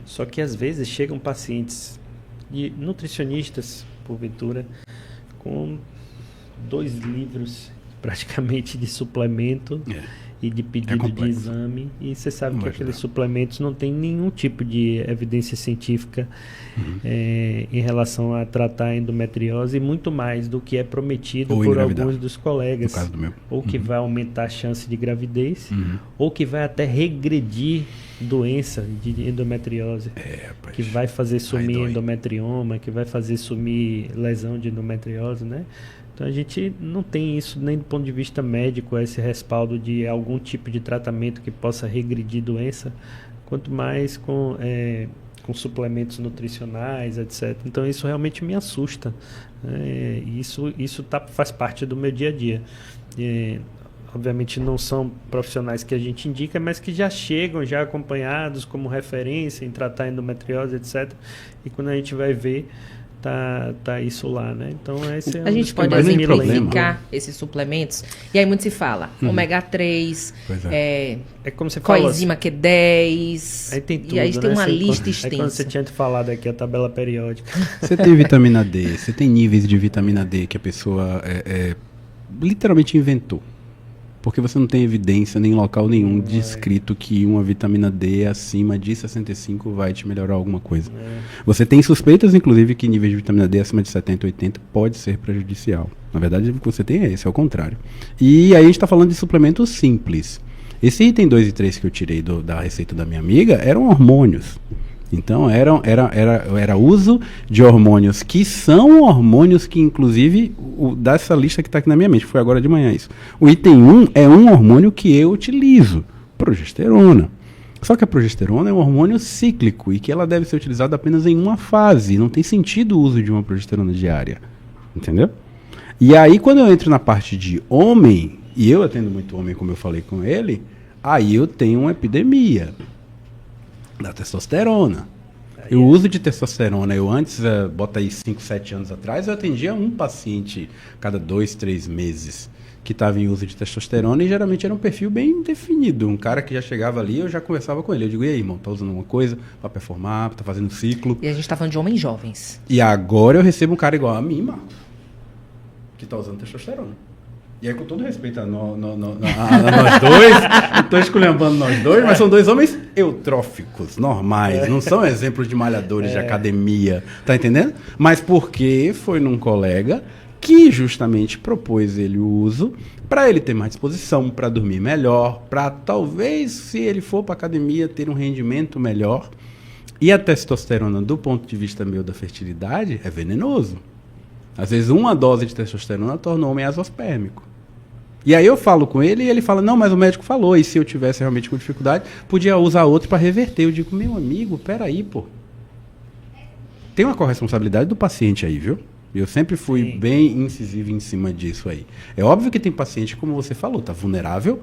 Só que às vezes chegam pacientes e nutricionistas, porventura, com 2 livros praticamente de suplemento e de pedido de complexo. exame, e você sabe Não que vai aqueles ajudar. suplementos não tem nenhum tipo de evidência científica em relação a tratar a endometriose, e muito mais do que é prometido Ou por engravidar. alguns dos colegas, No caso do meu. ou que vai aumentar a chance de gravidez, ou que vai até regredir doença de endometriose, rapaz. que vai fazer sumir dói. endometrioma, que vai fazer sumir lesão de endometriose, né? Então a gente não tem isso nem do ponto de vista médico, esse respaldo de algum tipo de tratamento que possa regredir doença, quanto mais com suplementos nutricionais, etc. Então isso realmente me assusta. Isso faz parte do meu dia a dia. Obviamente não são profissionais que a gente indica, mas que já chegam já acompanhados como referência em tratar endometriose, etc. E quando a gente vai ver, tá isso lá, né? Então esse é A um gente dos que pode mais me exemplificar esses suplementos. E aí muito se fala, ômega 3, Pois É como você falou. coenzima Q10. Aí tem tudo, e aí tem uma né? lista É quando você extensa. tinha te falado aqui a tabela periódica. Você tem vitamina D, você tem níveis de vitamina D que a pessoa literalmente inventou. Porque você não tem evidência nem em local nenhum descrito que uma vitamina D acima de 65 vai te melhorar alguma coisa. Você tem suspeitas, inclusive, que níveis de vitamina D acima de 70, 80 pode ser prejudicial. Na verdade, o que você tem é esse, é o contrário. E aí a gente está falando de suplementos simples. Esse item 2 e 3 que eu tirei da receita da minha amiga eram hormônios. Então, era uso de hormônios que são hormônios que, inclusive, dessa lista que está aqui na minha mente, foi agora de manhã isso. O item 1 é um hormônio que eu utilizo, progesterona. Só que a progesterona é um hormônio cíclico e que ela deve ser utilizada apenas em uma fase. Não tem sentido o uso de uma progesterona diária. Entendeu? E aí, quando eu entro na parte de homem, e eu atendo muito homem, como eu falei com ele, aí eu tenho uma epidemia da testosterona. O uso de testosterona, eu antes, bota aí 5, 7 anos atrás, eu atendia um paciente cada 2, 3 meses que estava em uso de testosterona e geralmente era um perfil bem definido. Um cara que já chegava ali, eu já conversava com ele. Eu digo, e aí, irmão, tá usando alguma coisa para performar, tá fazendo ciclo? E a gente tá falando de homens jovens. E agora eu recebo um cara igual a mim, Marcos, que tá usando testosterona. E aí, com todo respeito a nós dois, não estou esculhambando nós dois, mas são 2 homens eutróficos, normais, não são exemplos de malhadores de academia, tá entendendo? Mas porque foi num colega que justamente propôs ele o uso para ele ter mais disposição, para dormir melhor, para talvez, se ele for para academia, ter um rendimento melhor. E a testosterona, do ponto de vista meu da fertilidade, é venenoso. Às vezes uma dose de testosterona torna o homem azospérmico. E aí eu falo com ele e ele fala, não, mas o médico falou, e se eu tivesse realmente com dificuldade, podia usar outro para reverter. Eu digo, meu amigo, peraí, pô. Tem uma corresponsabilidade do paciente aí, viu? Eu sempre fui bem incisivo em cima disso aí. É óbvio que tem paciente, como você falou, tá vulnerável,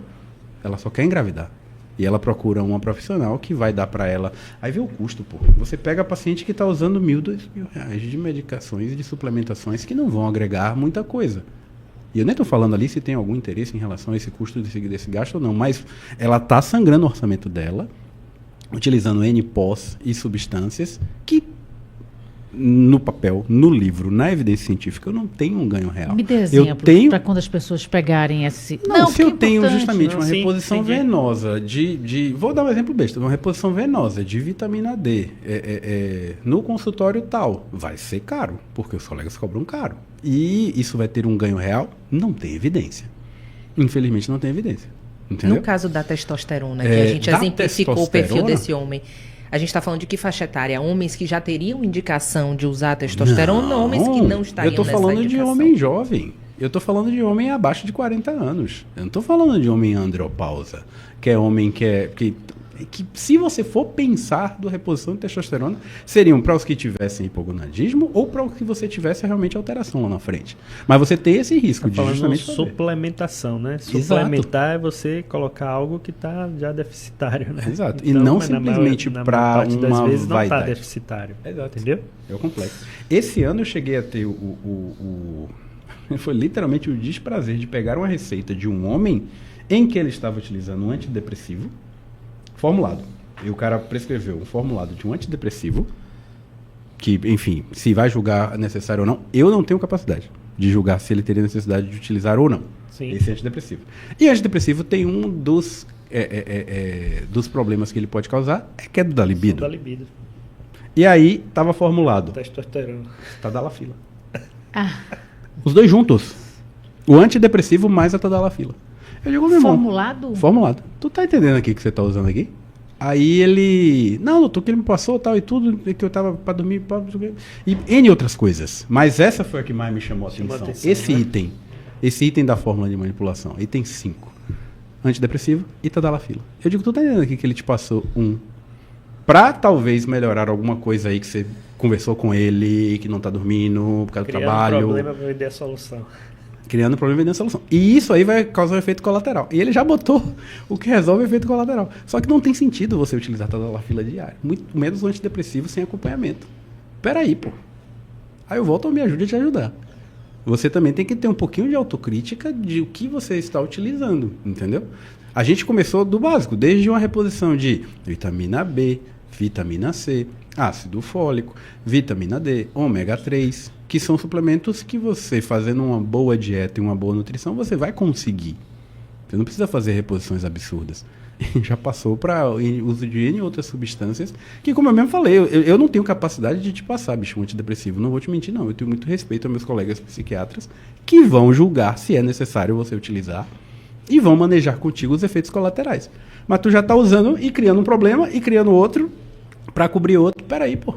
ela só quer engravidar. E ela procura uma profissional que vai dar para ela. Aí vê o custo, pô. Você pega a paciente que está usando R$1.000, R$2.000 de medicações e de suplementações que não vão agregar muita coisa. E eu nem estou falando ali se tem algum interesse em relação a esse custo desse gasto ou não, mas ela está sangrando o orçamento dela, utilizando NPOS e substâncias que, no papel, no livro, na evidência científica, eu não tenho um ganho real. Me dê Eu exemplo tenho... para quando as pessoas pegarem esse... Não, se eu porque é tenho importante. justamente uma Sim, reposição entendi. venosa vou dar um exemplo besta, uma reposição venosa de vitamina D no consultório tal, vai ser caro, porque os colegas cobram caro. E isso vai ter um ganho real? Não tem evidência. Infelizmente não tem evidência. Entendeu? No caso da testosterona, que a gente da exemplificou o perfil testosterona? desse homem, a gente está falando de que faixa etária? Homens que já teriam indicação de usar testosterona ou homens que não estariam Eu tô nessa falando de indicação? homem jovem. Eu tô falando de homem abaixo de 40 anos. Eu não tô falando de homem andropausa, que é homem que se você for pensar do reposição de testosterona, seriam para os que tivessem hipogonadismo ou para os que você tivesse realmente alteração lá na frente. Mas você tem esse risco de Falando justamente fazer. suplementação, né? Exato. Suplementar é você colocar algo que está já deficitário, né? Exato. E não mas simplesmente na pra maior parte das uma vezes não está vaidade. deficitário. Exato. Entendeu? É o complexo. Esse ano eu cheguei a ter foi literalmente o desprazer de pegar uma receita de um homem em que ele estava utilizando um antidepressivo formulado. E o cara prescreveu um formulado de um antidepressivo que, enfim, se vai julgar necessário ou não, eu não tenho capacidade de julgar se ele teria necessidade de utilizar ou não. Sim. Esse antidepressivo. E antidepressivo tem um dos problemas que ele pode causar, é queda da libido. Da libido. E aí, estava formulado Testosterona. Tadalafila. Ah, Os dois juntos. O antidepressivo mais a Tadalafila. Eu digo, meu irmão, formulado? formulado. Tu tá entendendo aqui o que você tá usando aqui? Aí ele... Não, doutor, que ele me passou tal e tudo, que eu tava pra dormir... E N outras coisas. Mas essa foi a que mais me chamou a atenção. Esse item da fórmula de manipulação. Item 5. Antidepressivo e Tadalafila. Eu digo, tu tá entendendo aqui que ele te passou pra talvez melhorar alguma coisa aí que você conversou com ele, que não tá dormindo, por causa do trabalho. Criando problema para vender a solução. Criando problema e vendendo solução. E isso aí vai causar um efeito colateral. E ele já botou o que resolve o efeito colateral. Só que não tem sentido você utilizar Tadalafila diário. Muito menos o antidepressivo sem acompanhamento. Peraí, pô. Aí eu volto ao Me Ajude a te ajudar. Você também tem que ter um pouquinho de autocrítica de o que você está utilizando, entendeu? A gente começou do básico, desde uma reposição de vitamina B, vitamina C, ácido fólico, vitamina D, ômega 3, que são suplementos que você, fazendo uma boa dieta e uma boa nutrição, você vai conseguir. Você não precisa fazer reposições absurdas. Já passou para o uso de N outras substâncias, que, como eu mesmo falei, eu não tenho capacidade de te passar, bicho, um antidepressivo. Não vou te mentir, não. Eu tenho muito respeito aos meus colegas psiquiatras que vão julgar se é necessário você utilizar e vão manejar contigo os efeitos colaterais. Mas tu já está usando e criando um problema e criando outro para cobrir outro. Peraí, pô.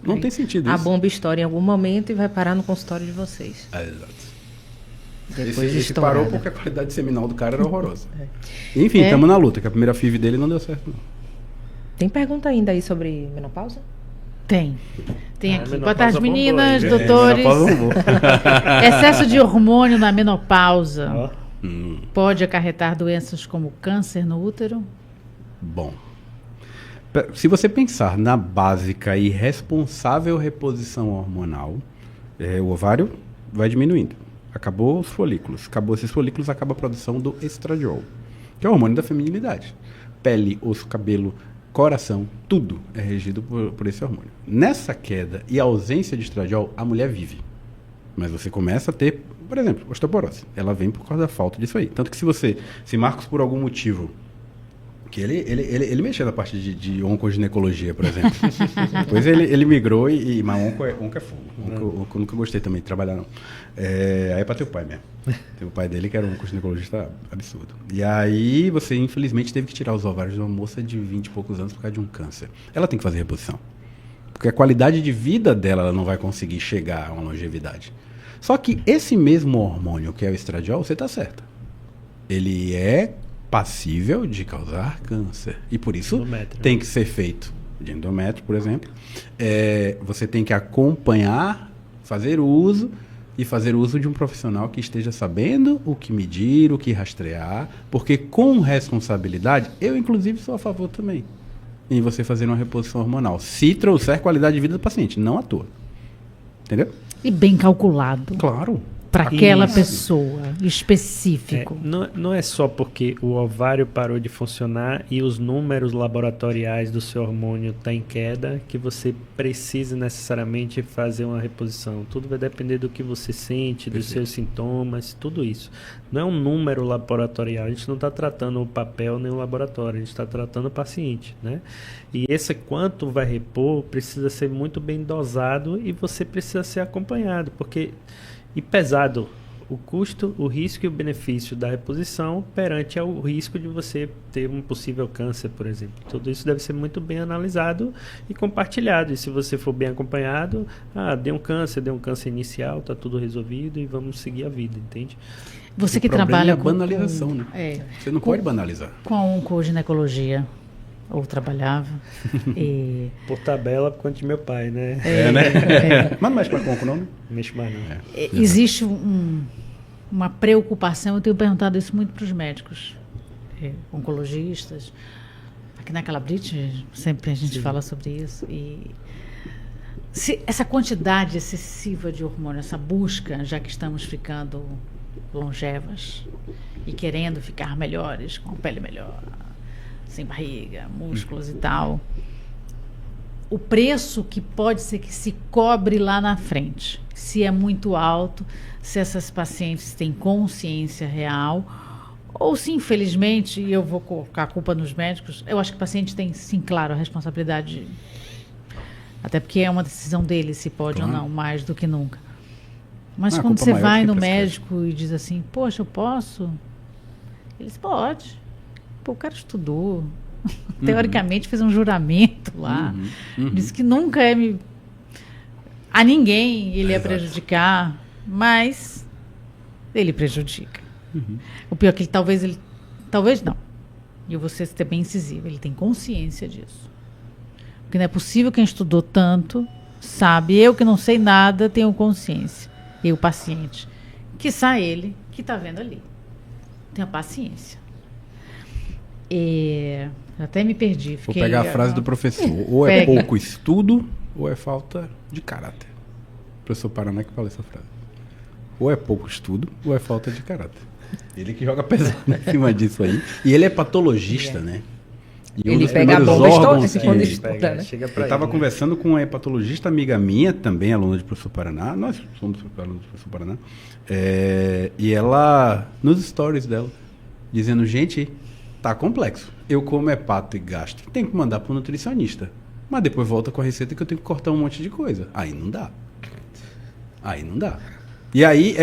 Não tem sentido A isso. bomba estoura em algum momento e vai parar no consultório de vocês. Exato. Depois de Esse estourada. parou porque a qualidade seminal do cara era horrorosa. Enfim, estamos na luta, que a primeira FIV dele não deu certo, não. Tem pergunta ainda aí sobre menopausa? Tem. Tem aqui. Boa menopausa tarde, bombou meninas, aí, doutores. Bombou. Excesso de hormônio na menopausa Ó, pode acarretar doenças como câncer no útero? Bom. Se você pensar na básica e responsável reposição hormonal, o ovário vai diminuindo. Acabou os folículos. Acabou esses folículos, acaba a produção do estradiol, que é o hormônio da feminilidade. Pele, osso, cabelo, coração, tudo é regido por esse hormônio. Nessa queda e ausência de estradiol, a mulher vive. Mas você começa a ter, por exemplo, osteoporose. Ela vem por causa da falta disso aí. Tanto que se Marcos, por algum motivo, que ele mexia na parte de oncoginecologia, por exemplo. Depois ele migrou mas onco é fogo. Onco eu nunca gostei também de trabalhar, não. Aí é pra teu pai mesmo. Tem o pai dele que era um oncoginecologista absurdo. E aí você, infelizmente, teve que tirar os ovários de uma moça de 20 e poucos anos por causa de um câncer. Ela tem que fazer reposição. Porque a qualidade de vida dela, ela não vai conseguir chegar a uma longevidade. Só que esse mesmo hormônio, que é o estradiol, você tá certa. Ele é passível de causar câncer. E por isso Endométrio, tem que ser feito de endométrio, por exemplo. Você tem que acompanhar, fazer uso, e fazer uso de um profissional que esteja sabendo o que medir, o que rastrear, porque com responsabilidade, eu inclusive sou a favor também em você fazer uma reposição hormonal, se trouxer qualidade de vida do paciente, não à toa. Entendeu? E bem calculado. Claro. Para aquela Isso. pessoa, específico. Não é só porque o ovário parou de funcionar e os números laboratoriais do seu hormônio estão em queda que você precisa necessariamente fazer uma reposição. Tudo vai depender do que você sente, dos seus sintomas, tudo isso. Não é um número laboratorial, a gente não está tratando o papel nem o laboratório, a gente está tratando o paciente, né? E esse quanto vai repor precisa ser muito bem dosado e você precisa ser acompanhado, porque... E pesado o custo, o risco e o benefício da reposição perante ao risco de você ter um possível câncer, por exemplo. Tudo isso deve ser muito bem analisado e compartilhado. E se você for bem acompanhado, deu um câncer inicial, está tudo resolvido e vamos seguir a vida, entende? Você que O problema trabalha é a banalização, né? Você não pode banalizar. Com a oncoginecologia, ou trabalhava. Por tabela, por conta de meu pai, né? Mas não mexe com o nome? Mexe mais não. Existe uma preocupação, eu tenho perguntado isso muito para os médicos, oncologistas. Aqui na Calabrite, sempre a gente fala sobre isso. E se essa quantidade excessiva de hormônio, essa busca, já que estamos ficando longevas e querendo ficar melhores, com a pele melhor, sem barriga, músculos e tal, o preço que pode ser que se cobre lá na frente, se é muito alto, se essas pacientes têm consciência real, ou se infelizmente, e eu vou colocar a culpa nos médicos, eu acho que o paciente tem sim, claro, a responsabilidade, até porque é uma decisão dele se pode ou não, mais do que nunca. Mas quando você vai no médico e diz assim, poxa, eu posso? Eles pode. Pô, o cara estudou, teoricamente fez um juramento lá, disse que nunca a ninguém ele ia prejudicar, mas ele prejudica. O pior é que talvez não, e eu vou ser bem incisivo, ele tem consciência disso. Porque não é possível quem estudou tanto, sabe, eu que não sei nada tenho consciência, e o paciente, quiçá ele que está vendo ali, tenha paciência. Até me perdi. Vou pegar a frase do professor. Ou é pouco estudo, ou é falta de caráter. O professor Paraná que fala essa frase. Ou é pouco estudo, ou é falta de caráter. Ele que joga pesado em cima disso aí. E ele é patologista, né? E ele pega a bomba quando estuda, né? Eu estava conversando com uma hepatologista amiga minha, também aluna de professor Paraná. Nós somos alunos do professor Paraná. E ela, nos stories dela, dizendo, gente... Tá complexo. Eu como hepato e gastro, tenho que mandar para o nutricionista. Mas depois volta com a receita que eu tenho que cortar um monte de coisa. Aí não dá. E aí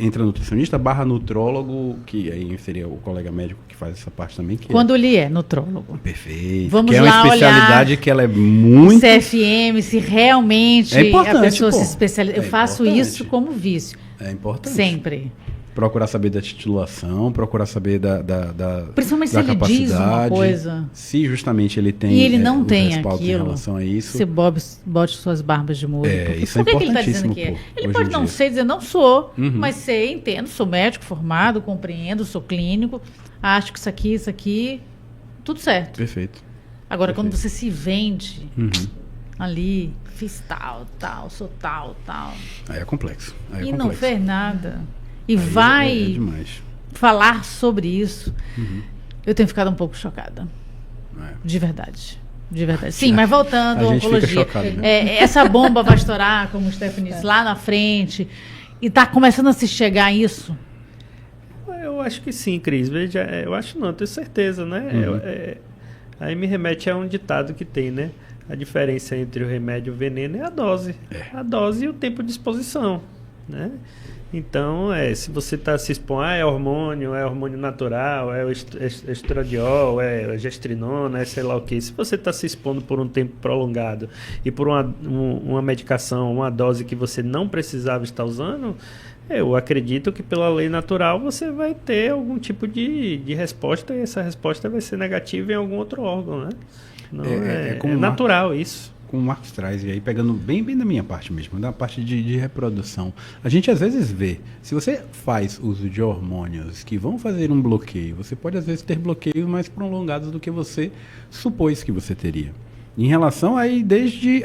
entra nutricionista / nutrólogo, que aí seria o colega médico que faz essa parte também. Que quando ele é nutrólogo. Perfeito. Vamos que é lá uma especialidade olhar que ela é muito... CFM, se realmente a pessoa se especializa. Eu faço isso como vício. É importante. Sempre. Procurar saber da titulação, procurar saber da principalmente da se ele diz uma coisa. Se justamente ele tem e ele não tem aquilo em relação a isso. Você bote suas barbas de molho. Isso por é que ele está dizendo que é? Ele pode não ser, dizer não sou, mas sei, entendo, sou médico formado, compreendo, sou clínico, acho que isso aqui, tudo certo. Perfeito. Agora, quando você se vende ali, fiz tal, sou tal. Aí é complexo. E não fez nada. E vai falar sobre isso. Eu tenho ficado um pouco chocada. De verdade. Sim, mas voltando à oncologia. Essa bomba vai estourar, como o Stephanie disse, lá na frente. E está começando a se chegar a isso? Eu acho que sim, Cris. Veja, eu acho não, tenho certeza, né? Aí me remete a um ditado que tem, né? A diferença entre o remédio e o veneno é a dose. A dose e o tempo de exposição, né? Então, se você está se expondo, é hormônio natural, é o estradiol, é a gestrinona, é sei lá o que. Se você está se expondo por um tempo prolongado e por uma medicação, uma dose que você não precisava estar usando, eu acredito que pela lei natural você vai ter algum tipo de resposta e essa resposta vai ser negativa em algum outro órgão, né? Não, é natural isso. como o Marcos traz, e aí pegando bem da minha parte mesmo, da parte de reprodução. A gente às vezes vê, se você faz uso de hormônios que vão fazer um bloqueio, você pode às vezes ter bloqueios mais prolongados do que você supôs que você teria. Em relação aí, desde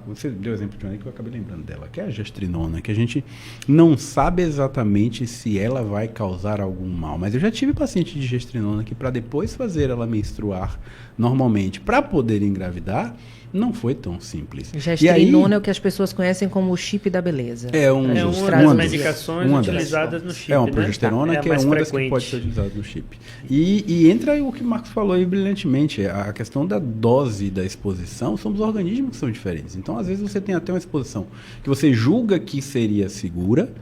você deu o exemplo de uma que eu acabei lembrando dela, que é a gestrinona, que a gente não sabe exatamente se ela vai causar algum mal. Mas eu já tive paciente de gestrinona que, para depois fazer ela menstruar normalmente, para poder engravidar, não foi tão simples. Gestrinona é o que as pessoas conhecem como o chip da beleza. É uma das medicações utilizadas no chip. É uma progesterona, né? Que é uma das que pode ser utilizada no chip. E entra aí o que o Marcos falou aí brilhantemente, a questão da dose da exposição. Somos organismos que são diferentes. Então, às vezes, você tem até uma exposição que você julga que seria segura,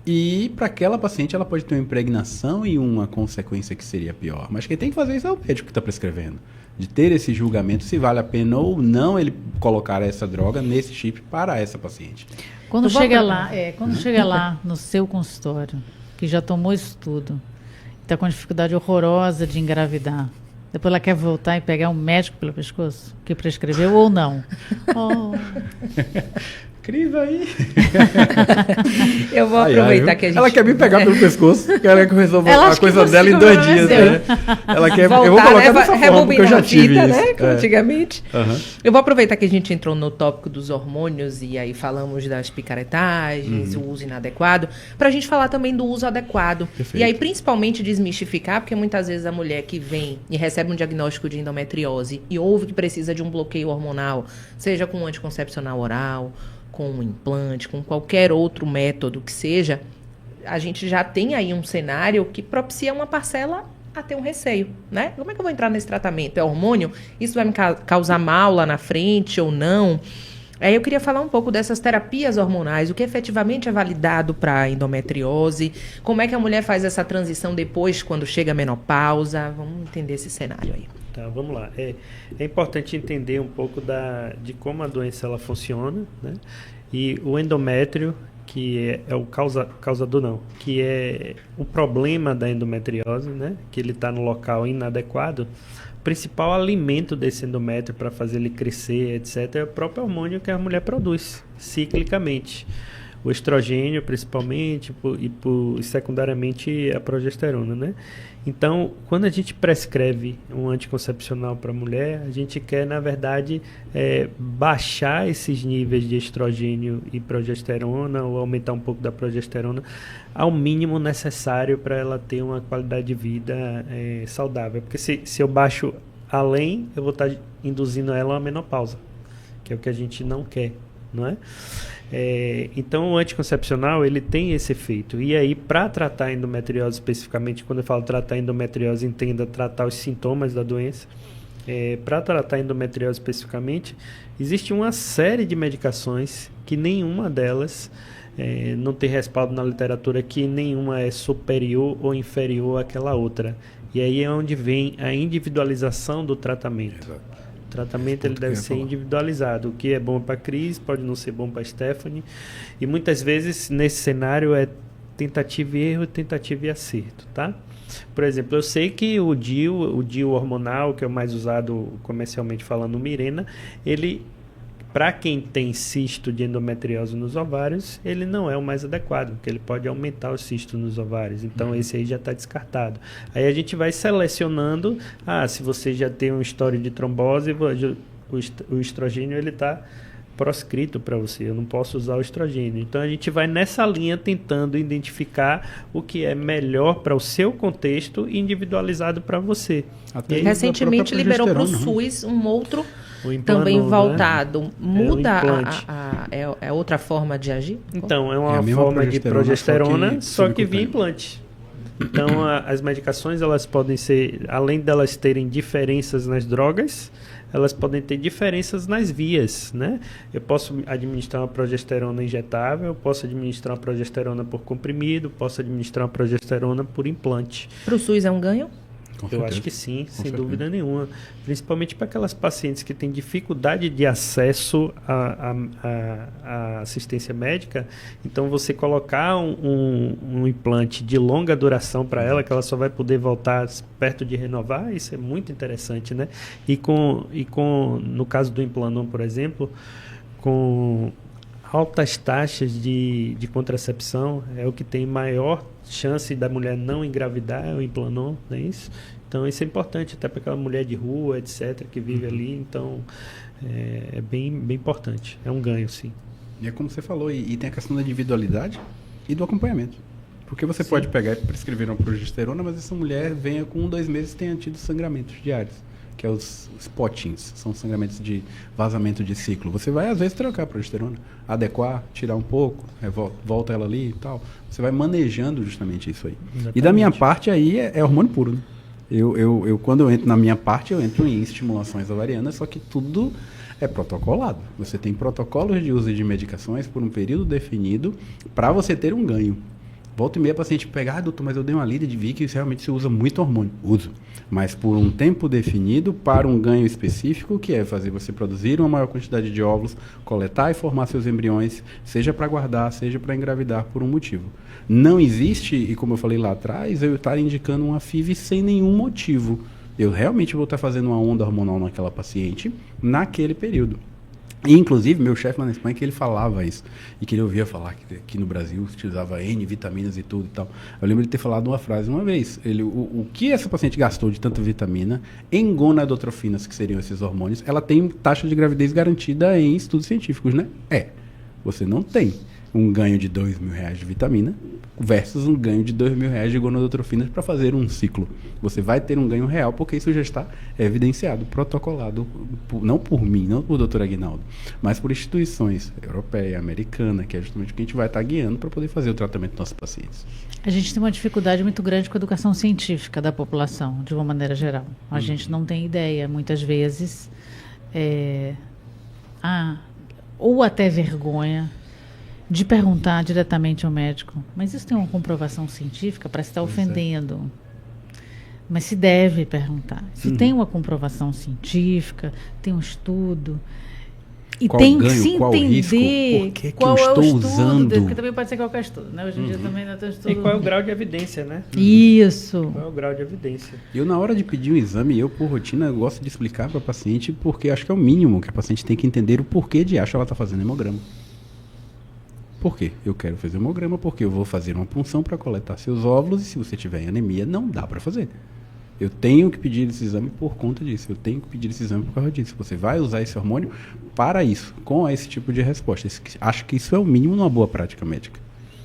e para aquela paciente ela pode ter uma impregnação e uma consequência que seria pior. Mas quem tem que fazer isso é o médico que está prescrevendo. De ter esse julgamento se vale a pena ou não ele colocar essa droga nesse chip para essa paciente. Quando chega lá no seu consultório, que já tomou isso tudo, está com uma dificuldade horrorosa de engravidar, depois ela quer voltar e pegar um médico pelo pescoço, que prescreveu ou não. Cris aí. Eu vou aproveitar que a gente... Ela quer me pegar pelo pescoço, ela quer resolver a coisa dela em 2 dias. Né? Ela quer... Voltar, eu vou colocar dessa forma, porque eu já tive isso. Né? Antigamente. Uhum. Eu vou aproveitar que a gente entrou no tópico dos hormônios e aí falamos das picaretagens, o uso inadequado, para a gente falar também do uso adequado. Perfeito. E aí, principalmente, desmistificar, porque muitas vezes a mulher que vem e recebe um diagnóstico de endometriose e ouve que precisa de um bloqueio hormonal, seja com um anticoncepcional oral, com um implante, com qualquer outro método que seja, a gente já tem aí um cenário que propicia uma parcela a ter um receio, né? Como é que eu vou entrar nesse tratamento? É hormônio? Isso vai me causar mal lá na frente ou não? Aí eu queria falar um pouco dessas terapias hormonais, o que efetivamente é validado para endometriose, como é que a mulher faz essa transição depois, quando chega a menopausa. Vamos entender esse cenário aí. Tá, vamos lá. É importante entender um pouco de como a doença ela funciona, né? E o endométrio, que é o causador não, que é o problema da endometriose, né? Que ele está no local inadequado. O principal alimento desse endométrio para fazer ele crescer, etc., é o próprio hormônio que a mulher produz, ciclicamente. O estrogênio, principalmente, e secundariamente a progesterona, né? Então, quando a gente prescreve um anticoncepcional para a mulher, a gente quer, na verdade, baixar esses níveis de estrogênio e progesterona, ou aumentar um pouco da progesterona, ao mínimo necessário para ela ter uma qualidade de vida saudável. Porque se eu baixo além, eu vou estar induzindo ela a uma menopausa, que é o que a gente não quer, não é? Então o anticoncepcional ele tem esse efeito. E aí, para tratar a endometriose especificamente, quando eu falo tratar a endometriose, entenda tratar os sintomas da doença. Para tratar a endometriose especificamente, existe uma série de medicações que nenhuma delas não tem respaldo na literatura, que nenhuma é superior ou inferior àquela outra. E aí é onde vem a individualização do tratamento. Exato. O tratamento ele deve ser individualizado. O que é bom para a Cris pode não ser bom para a Stephanie. E muitas vezes, nesse cenário, é tentativa e erro, tentativa e acerto, tá? Por exemplo, eu sei que o DIU hormonal, que é o mais usado comercialmente falando, o Mirena, ele, para quem tem cisto de endometriose nos ovários, ele não é o mais adequado, porque ele pode aumentar o cisto nos ovários. Então, esse aí já está descartado. Aí a gente vai selecionando, se você já tem um histórico de trombose, o estrogênio ele está proscrito para você, eu não posso usar o estrogênio. Então, a gente vai nessa linha tentando identificar o que é melhor para o seu contexto e individualizado para você. Até recentemente liberou para o SUS um outro também voltado. Né? Muda é outra forma de agir? Então, é uma forma de progesterona, só que via implante. Então, as medicações, elas podem ser, além delas terem diferenças nas drogas, elas podem ter diferenças nas vias, né? Eu posso administrar uma progesterona injetável, eu posso administrar uma progesterona por comprimido, posso administrar uma progesterona por implante. Para o SUS é um ganho? Com Eu certeza. acho que sim, sem certeza. dúvida nenhuma. Principalmente para aquelas pacientes que têm dificuldade de acesso à assistência médica. Então, você colocar um implante de longa duração para ela, que ela só vai poder voltar perto de renovar, isso é muito interessante, né? No caso do Implanon, por exemplo, com altas taxas de contracepção, é o que tem maior chance da mulher não engravidar, é o Implanon, não é isso? Então isso é importante, até para aquela mulher de rua, etc., que vive ali, então é bem importante, é um ganho, sim. E é como você falou, e tem a questão da individualidade e do acompanhamento. Porque você pode pegar e prescrever uma progesterona, mas essa mulher venha com 2 meses e tenha tido sangramentos diários, que é os spottings, são sangramentos de vazamento de ciclo. Você vai, às vezes, trocar a progesterona, adequar, tirar um pouco, volta ela ali e tal. Você vai manejando justamente isso aí. Exatamente. E da minha parte aí é hormônio puro, né? Quando eu entro na minha parte, eu entro em estimulações ovarianas, só que tudo é protocolado. Você tem protocolos de uso de medicações por um período definido para você ter um ganho. Volta e meia, a paciente pega, doutor, mas eu dei uma lida de vi que realmente se usa muito hormônio. Uso. Mas por um tempo definido para um ganho específico, que é fazer você produzir uma maior quantidade de óvulos, coletar e formar seus embriões, seja para guardar, seja para engravidar, por um motivo. Não existe, e como eu falei lá atrás, eu estar indicando uma FIV sem nenhum motivo. Eu realmente vou estar fazendo uma onda hormonal naquela paciente naquele período. E, inclusive, meu chefe lá na Espanha, que ele falava isso, e que ele ouvia falar que aqui no Brasil se utilizava N vitaminas e tudo e tal. Eu lembro de ter falado uma frase uma vez. O que essa paciente gastou de tanta vitamina em gonadotrofinas, que seriam esses hormônios, ela tem taxa de gravidez garantida em estudos científicos, né? Você não tem um ganho de R$2.000 de vitamina versus um ganho de R$2.000 de gonadotrofinas para fazer um ciclo. Você vai ter um ganho real, porque isso já está evidenciado, protocolado, não por mim, não por Dr. Aguinaldo, mas por instituições europeia, americana, que é justamente o que a gente vai estar guiando para poder fazer o tratamento dos nossos pacientes. A gente tem uma dificuldade muito grande com a educação científica da população, de uma maneira geral. A gente não tem ideia, muitas vezes, ou até vergonha, de perguntar diretamente ao médico, mas isso tem uma comprovação científica? Parece estar ofendendo. Mas se deve perguntar. Se tem uma comprovação científica, tem um estudo, e Qual tem ganho, que se qual entender risco, por que qual eu é o estou estudo, usando? porque também pode ser qualquer estudo, né? Hoje em dia também não tem estudo. E qual é o grau de evidência, né? Isso. Qual é o grau de evidência? Eu, na hora de pedir um exame, por rotina, eu gosto de explicar para a paciente, porque acho que é o mínimo que a paciente tem que entender o porquê de ela está fazendo hemograma. Por quê? Eu quero fazer hemograma porque eu vou fazer uma punção para coletar seus óvulos e se você tiver anemia, não dá para fazer. Eu tenho que pedir esse exame por conta disso. Eu tenho que pedir esse exame por causa disso. Você vai usar esse hormônio para isso, com esse tipo de resposta. Acho que isso é o mínimo numa boa prática médica.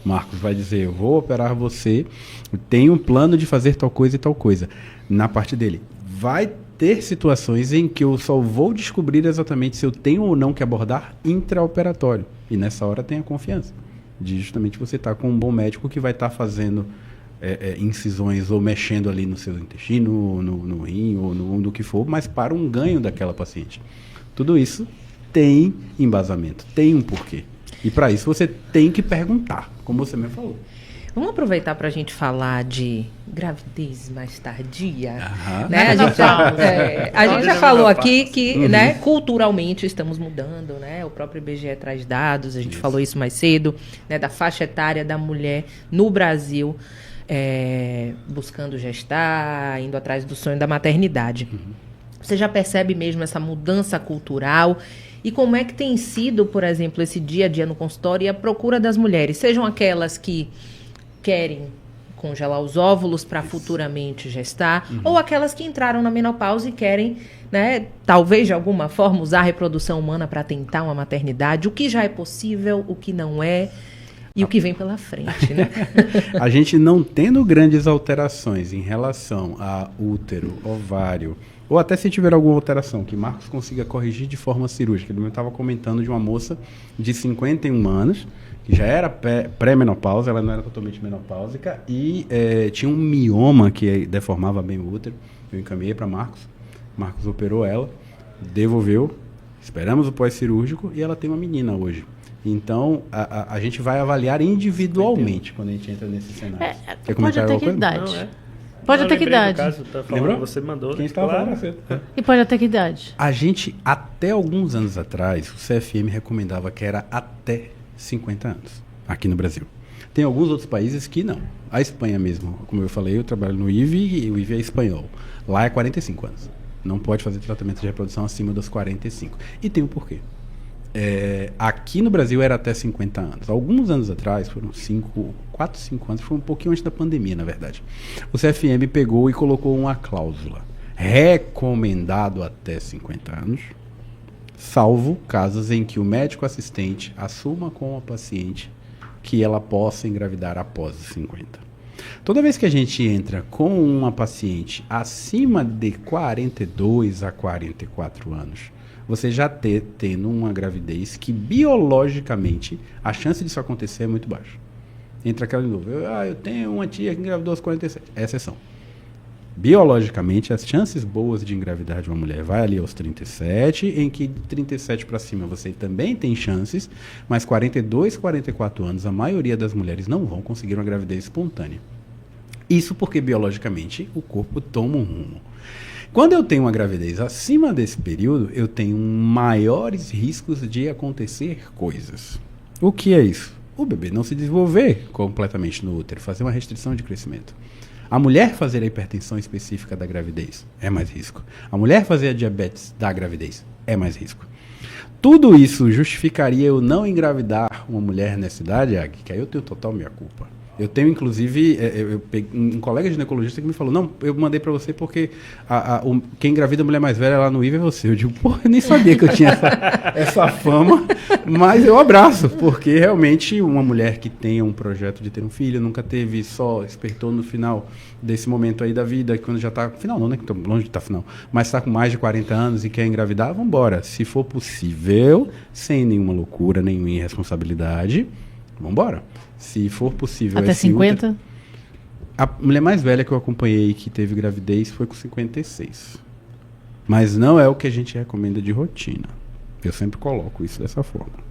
Marcos vai dizer, eu vou operar você, eu tenho um plano de fazer tal coisa e tal coisa. Na parte dele, vai ter situações em que eu só vou descobrir exatamente se eu tenho ou não que abordar intraoperatório. E nessa hora tem a confiança de justamente você estar com um bom médico que vai estar fazendo incisões ou mexendo ali no seu intestino, no rim ou no que for, mas para um ganho daquela paciente. Tudo isso tem embasamento, tem um porquê. E para isso você tem que perguntar, como você mesmo falou. Vamos aproveitar para a gente falar de gravidez mais tardia. Aham. Né? A gente já falou aqui que né, culturalmente estamos mudando, né? O próprio IBGE traz dados, a gente falou isso mais cedo, né, da faixa etária da mulher no Brasil, buscando gestar, indo atrás do sonho da maternidade. Você já percebe mesmo essa mudança cultural? E como é que tem sido, por exemplo, esse dia a dia no consultório e a procura das mulheres? Sejam aquelas que querem congelar os óvulos para futuramente gestar, ou aquelas que entraram na menopausa e querem, né, talvez de alguma forma usar a reprodução humana para tentar uma maternidade, o que já é possível, o que não é, e o que vem pela frente, né? A gente não tendo grandes alterações em relação a útero, ovário, ou até se tiver alguma alteração que Marcos consiga corrigir de forma cirúrgica. Ele estava comentando de uma moça de 51 anos, que já era pré-menopausa, ela não era totalmente menopáusica, e tinha um mioma que deformava bem o útero. Eu encaminhei para Marcos operou ela, devolveu, esperamos o pós-cirúrgico e ela tem uma menina hoje. Então, a gente vai avaliar individualmente quando a gente entra nesse cenário. Pode até que idade. Não, Pode Eu até que lembrei do idade? caso, tá falando, Lembrou? você mandou. Quem estava claro. falando cedo. E pode até que idade? A gente, até alguns anos atrás, o CFM recomendava que era até 50 anos, aqui no Brasil. Tem alguns outros países que não. A Espanha mesmo, como eu falei, eu trabalho no IVE e o IVE é espanhol. Lá é 45 anos. Não pode fazer tratamento de reprodução acima dos 45. E tem um porquê. Aqui no Brasil era até 50 anos. Alguns anos atrás, foram 4, 5 anos, foi um pouquinho antes da pandemia, na verdade. O CFM pegou e colocou uma cláusula. Recomendado até 50 anos, salvo casos em que o médico assistente assuma com a paciente que ela possa engravidar após os 50. Toda vez que a gente entra com uma paciente acima de 42 a 44 anos, você já tendo uma gravidez que biologicamente a chance disso acontecer é muito baixa. Entra aquela de novo. Eu tenho uma tia que engravidou aos 47. É exceção. Biologicamente, as chances boas de engravidar de uma mulher vai ali aos 37, em que de 37 para cima você também tem chances, mas 42, 44 anos, a maioria das mulheres não vão conseguir uma gravidez espontânea. Isso porque biologicamente o corpo toma um rumo. Quando eu tenho uma gravidez acima desse período, eu tenho maiores riscos de acontecer coisas. O que é isso? O bebê não se desenvolver completamente no útero, fazer uma restrição de crescimento. A mulher fazer a hipertensão específica da gravidez é mais risco. A mulher fazer a diabetes da gravidez é mais risco. Tudo isso justificaria eu não engravidar uma mulher nessa idade, que aí eu tenho total minha culpa. Eu tenho, inclusive, eu peguei um colega ginecologista que me falou, não, eu mandei pra você porque quem engravida a mulher mais velha lá no IVE é você. Eu digo, pô, eu nem sabia que eu tinha essa fama, mas eu abraço, porque realmente uma mulher que tenha um projeto de ter um filho, nunca teve, só despertou no final desse momento aí da vida, quando já tá, final não, né, que tô longe de estar final, mas tá com mais de 40 anos e quer engravidar, vambora. Se for possível, sem nenhuma loucura, nenhuma irresponsabilidade, vambora. Se for possível. Até 50? A mulher mais velha que eu acompanhei que teve gravidez foi com 56. Mas não é o que a gente recomenda de rotina. Eu sempre coloco isso dessa forma.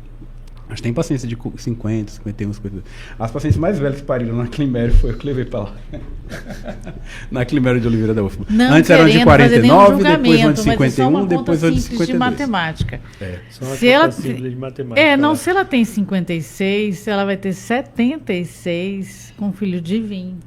Mas tem pacientes de 50, 51, 52. As pacientes mais velhas que pariram na Climério foi eu que levei para lá. Na Climério de Oliveira da UFMA. Não antes eram de 49, depois uma de mas 51, depois uma de simples 52. de matemática. São as Se ela, contas simples de matemática. não, se ela tem 56, ela vai ter 76 com um filho de 20.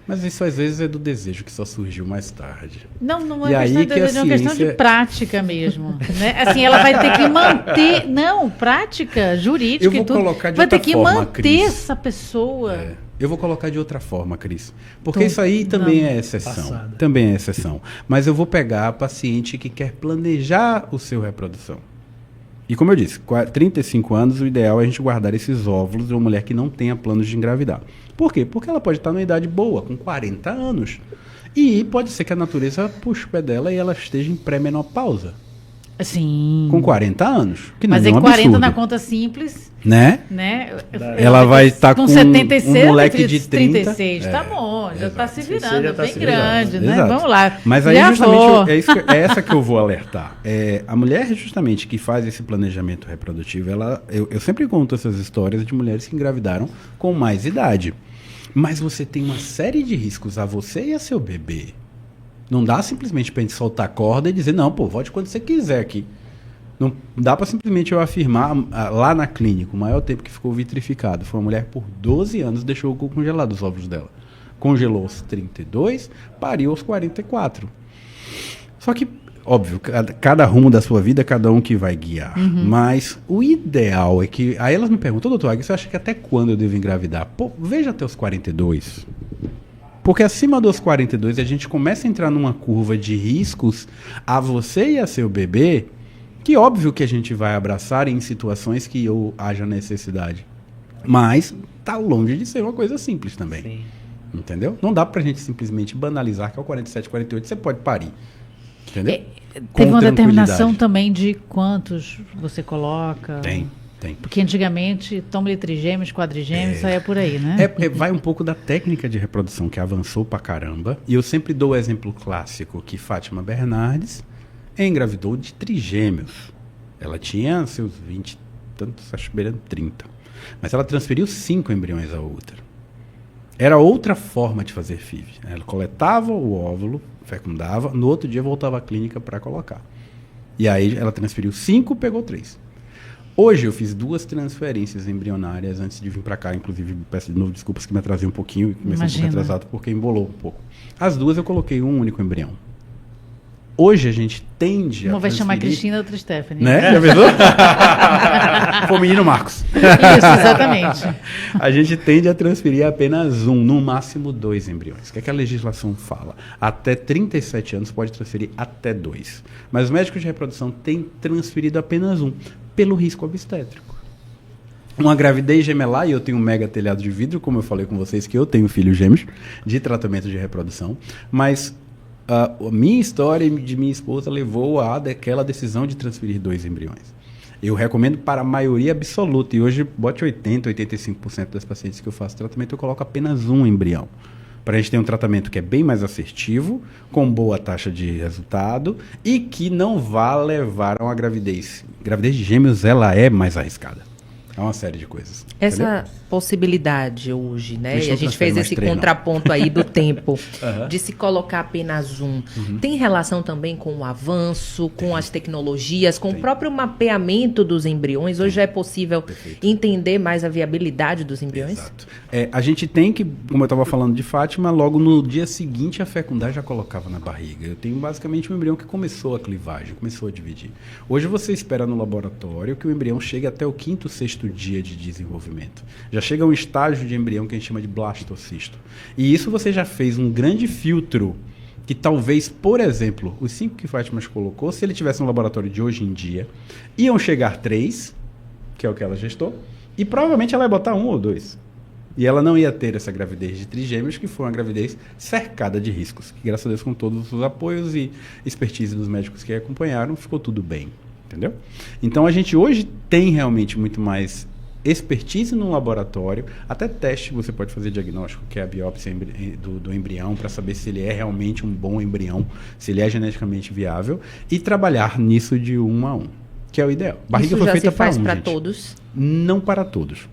Mas isso às vezes é do desejo que só surgiu mais tarde. Não E é aí questão de que a desejo, é uma questão de ciência- prática mesmo. Né? Assim, ela vai ter que manter. Não, prática, jurídica Eu vou e tudo. colocar de vai ter outra que forma, manter Cris. essa pessoa. Eu vou colocar de outra forma, Cris. Porque Tô- isso aí também não. é exceção. Passada. Também é exceção. Mas eu vou pegar a paciente que quer planejar o seu reprodução. E como eu disse, 35 anos, o ideal é a gente guardar esses óvulos de uma mulher que não tenha planos de engravidar. Por quê? Porque ela pode estar numa idade boa, com 40 anos. E pode ser que a natureza puxe o pé dela e ela esteja em pré-menopausa. Assim. Com 40 anos. Que não Mas é aí um 40 absurdo. na conta simples, Né? né? Ela vai estar com 76, um moleque ela de tem 30. 36. Tá bom, já está se Você virando, já tá bem se virando. grande, né? Exato. Vamos lá. Mas aí Já justamente vou. é essa que eu vou alertar. A mulher justamente que faz esse planejamento reprodutivo, eu sempre conto essas histórias de mulheres que engravidaram com mais idade. Mas você tem uma série de riscos a você e a seu bebê. Não dá simplesmente pra gente soltar a corda e dizer, não, pô, volte quando você quiser aqui. Não dá para simplesmente eu afirmar lá na clínica, o maior tempo que ficou vitrificado foi uma mulher por 12 anos deixou congelado os óvulos dela. Congelou aos 32, pariu aos 44. Só que, óbvio, cada rumo da sua vida, cada um que vai guiar. Mas o ideal é que... Aí elas me perguntam, doutor Agnes, você acha que até quando eu devo engravidar? Pô, veja até os 42. Porque acima dos 42 a gente começa a entrar numa curva de riscos a você e a seu bebê, que óbvio que a gente vai abraçar em situações que haja necessidade. Mas tá longe de ser uma coisa simples também. Sim. Entendeu? Não dá pra gente simplesmente banalizar que ao 47, 48 você pode parir. Entendeu? Teve uma Com determinação tranquilidade. também de quantos você coloca. Tem. Porque antigamente, tômale trigêmeos, quadrigêmeos, saía por aí, né? Vai um pouco da técnica de reprodução que avançou pra caramba. E eu sempre dou o exemplo clássico que Fátima Bernardes engravidou de trigêmeos. Ela tinha seus 20, tantos, acho que beirando 30. Mas ela transferiu 5 embriões ao útero. Era outra forma de fazer FIV. Ela coletava o óvulo, fecundava, no outro dia voltava à clínica para colocar. E aí ela transferiu 5, pegou 3. Hoje eu fiz 2 transferências embrionárias antes de vir para cá, inclusive peço de novo desculpas que me atrasei um pouquinho, comecei um pouco atrasado porque embolou um pouco. As 2 eu coloquei um único embrião. Hoje a gente tende Uma a vai chamar transferir... Cristina, outra Stephanie. Né? Já pensou? Foi o menino Marcos. Isso, exatamente. A gente tende a transferir apenas um, no máximo 2 embriões. O que é que a legislação fala? Até 37 anos pode transferir até 2. Mas os médicos de reprodução têm transferido apenas um, pelo risco obstétrico. Uma gravidez gemelar, e eu tenho um mega telhado de vidro, como eu falei com vocês, que eu tenho filhos gêmeos, de tratamento de reprodução, mas... a minha história de minha esposa levou àquela decisão de transferir 2 embriões. Eu recomendo para a maioria absoluta, e hoje bote 80%, 85% das pacientes que eu faço tratamento, eu coloco apenas um embrião. Para a gente ter um tratamento que é bem mais assertivo, com boa taxa de resultado e que não vá levar a uma gravidez. Gravidez de gêmeos, ela é mais arriscada. É uma série de coisas. Essa entendeu? possibilidade hoje, né? Deixa E a eu gente fez transferir esse mais 3, contraponto aí do tempo Aham. de se colocar apenas um. Tem relação também com o avanço, com as tecnologias, com o próprio mapeamento dos embriões? Hoje é possível Perfeito. entender mais a viabilidade dos embriões? Exato. A gente tem que, como eu estava falando de Fátima, logo no dia seguinte a fecundar já colocava na barriga. Eu tenho basicamente um embrião que começou a clivagem, começou a dividir. Hoje você espera no laboratório que o embrião chegue até o 5º, 6º dia de desenvolvimento. Já chega a um estágio de embrião que a gente chama de blastocisto. E isso você já fez um grande filtro que talvez, por exemplo, os 5 que Fátima colocou, se ele tivesse no laboratório de hoje em dia, iam chegar 3, que é o que ela gestou, e provavelmente ela ia botar 1 ou 2. E ela não ia ter essa gravidez de trigêmeos, que foi uma gravidez cercada de riscos. Que, graças a Deus, com todos os apoios e expertise dos médicos que a acompanharam, ficou tudo bem. Entendeu? Então, a gente hoje tem realmente muito mais expertise no laboratório, até teste você pode fazer diagnóstico, que é a biópsia do embrião, para saber se ele é realmente um bom embrião, se ele é geneticamente viável, e trabalhar nisso de 1 a 1, que é o ideal. Barriga Isso foi já feita se faz para para todos? Não para todos.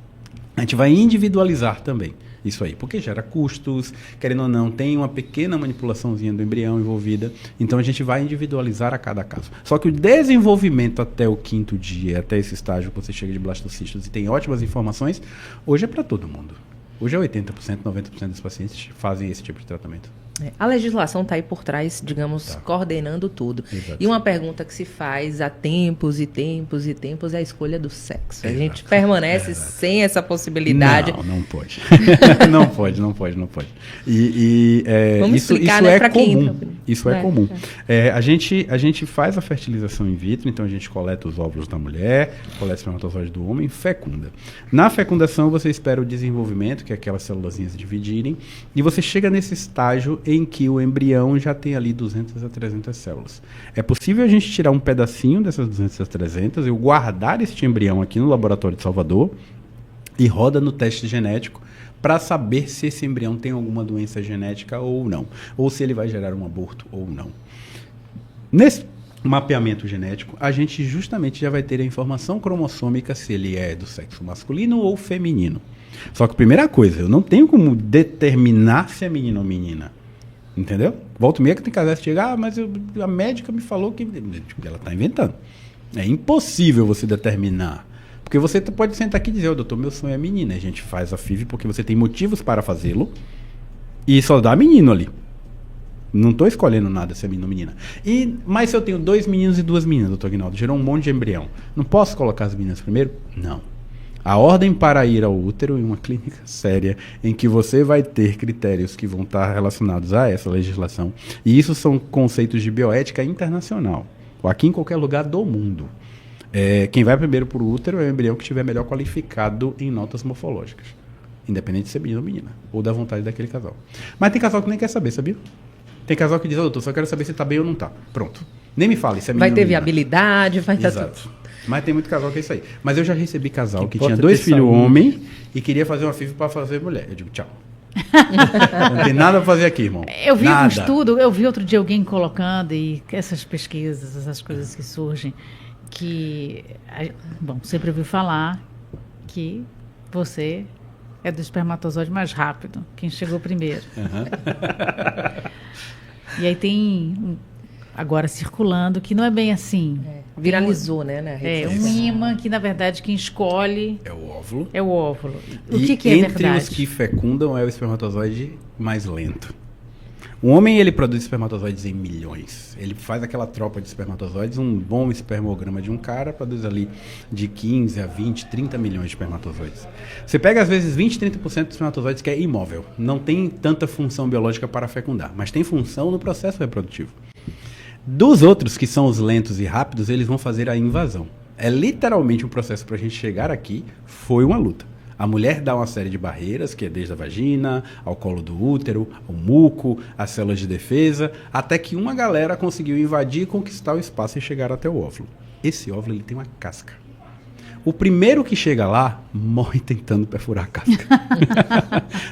A gente vai individualizar também isso aí, porque gera custos, querendo ou não, tem uma pequena manipulaçãozinha do embrião envolvida, então a gente vai individualizar a cada caso. Só que o desenvolvimento até o 5º dia, até esse estágio que você chega de blastocistos e tem ótimas informações, hoje é para todo mundo. Hoje é 80%, 90% dos pacientes fazem esse tipo de tratamento. A legislação está aí por trás, digamos, Tá. coordenando tudo. Exato. E uma pergunta que se faz há tempos e tempos e tempos é a escolha do sexo. A Exato. gente permanece sem essa possibilidade. Não pode. não pode. Vamos Isso explicar, né, é pra quem comum. entra. Isso é comum. A gente faz a fertilização in vitro, então a gente coleta os óvulos da mulher, coleta os espermatozoides do homem, fecunda. Na fecundação você espera o desenvolvimento, que é aquelas célulazinhas dividirem, e você chega nesse estágio em que o embrião já tem ali 200 a 300 células. É possível a gente tirar um pedacinho dessas 200 a 300, eu guardar este embrião aqui no laboratório de Salvador e roda no teste genético para saber se esse embrião tem alguma doença genética ou não, ou se ele vai gerar um aborto ou não. Nesse mapeamento genético, a gente justamente já vai ter a informação cromossômica se ele é do sexo masculino ou feminino. Só que, primeira coisa, eu não tenho como determinar se é menino ou menina. Entendeu? Volta e meia que tem casais que chegam, mas a médica me falou que... Ela está inventando. É impossível você determinar. Porque você pode sentar aqui e dizer, doutor, meu sonho é menina. A gente faz a FIV porque você tem motivos para fazê-lo e só dá menino ali. Não estou escolhendo nada se é menino ou menina. Mas se eu tenho 2 meninos e 2 meninas, doutor Aguinaldo, gerou um monte de embrião. Não posso colocar as meninas primeiro? Não. A ordem para ir ao útero em uma clínica séria, em que você vai ter critérios que vão estar relacionados a essa legislação. E isso são conceitos de bioética internacional. Aqui em qualquer lugar do mundo. Quem vai primeiro para o útero é o embrião que estiver melhor qualificado em notas morfológicas. Independente de ser menino ou menina. Ou da vontade daquele casal. Mas tem casal que nem quer saber, sabia? Tem casal que diz, doutor, só quero saber se está bem ou não está. Pronto. Nem me fale se é menino Vai ou ter menina. viabilidade, vai estar Exato. tudo. Mas tem muito casal que é isso aí. Mas eu já recebi casal que importa tinha 2 ter filhos saúde. homem e queria fazer uma FIV para fazer mulher. Eu digo, tchau. Não tem nada para fazer aqui, irmão. Eu vi um Nada. estudo, eu vi outro dia alguém colocando, e essas pesquisas, essas coisas que surgem, que, bom, sempre ouvi falar que você é do espermatozoide mais rápido, quem chegou primeiro. E aí tem agora circulando que não é bem assim. Viralizou, né? Na rede Um ímã que, na verdade, quem escolhe É o óvulo. é o óvulo. O E que é entre verdade? os que fecundam é o espermatozoide mais lento. O homem, ele produz espermatozoides em milhões. Ele faz aquela tropa de espermatozoides, um bom espermograma de um cara produz ali de 15 a 20, 30 milhões de espermatozoides. Você pega, às vezes, 20, 30% dos espermatozoides que é imóvel. Não tem tanta função biológica para fecundar, mas tem função no processo reprodutivo. Dos outros, que são os lentos e rápidos, eles vão fazer a invasão. É literalmente um processo para a gente chegar aqui, foi uma luta. A mulher dá uma série de barreiras, que é desde a vagina, ao colo do útero, ao muco, as células de defesa, até que uma galera conseguiu invadir, conquistar o espaço e chegar até o óvulo. Esse óvulo ele tem uma casca. O primeiro que chega lá morre tentando perfurar a casca.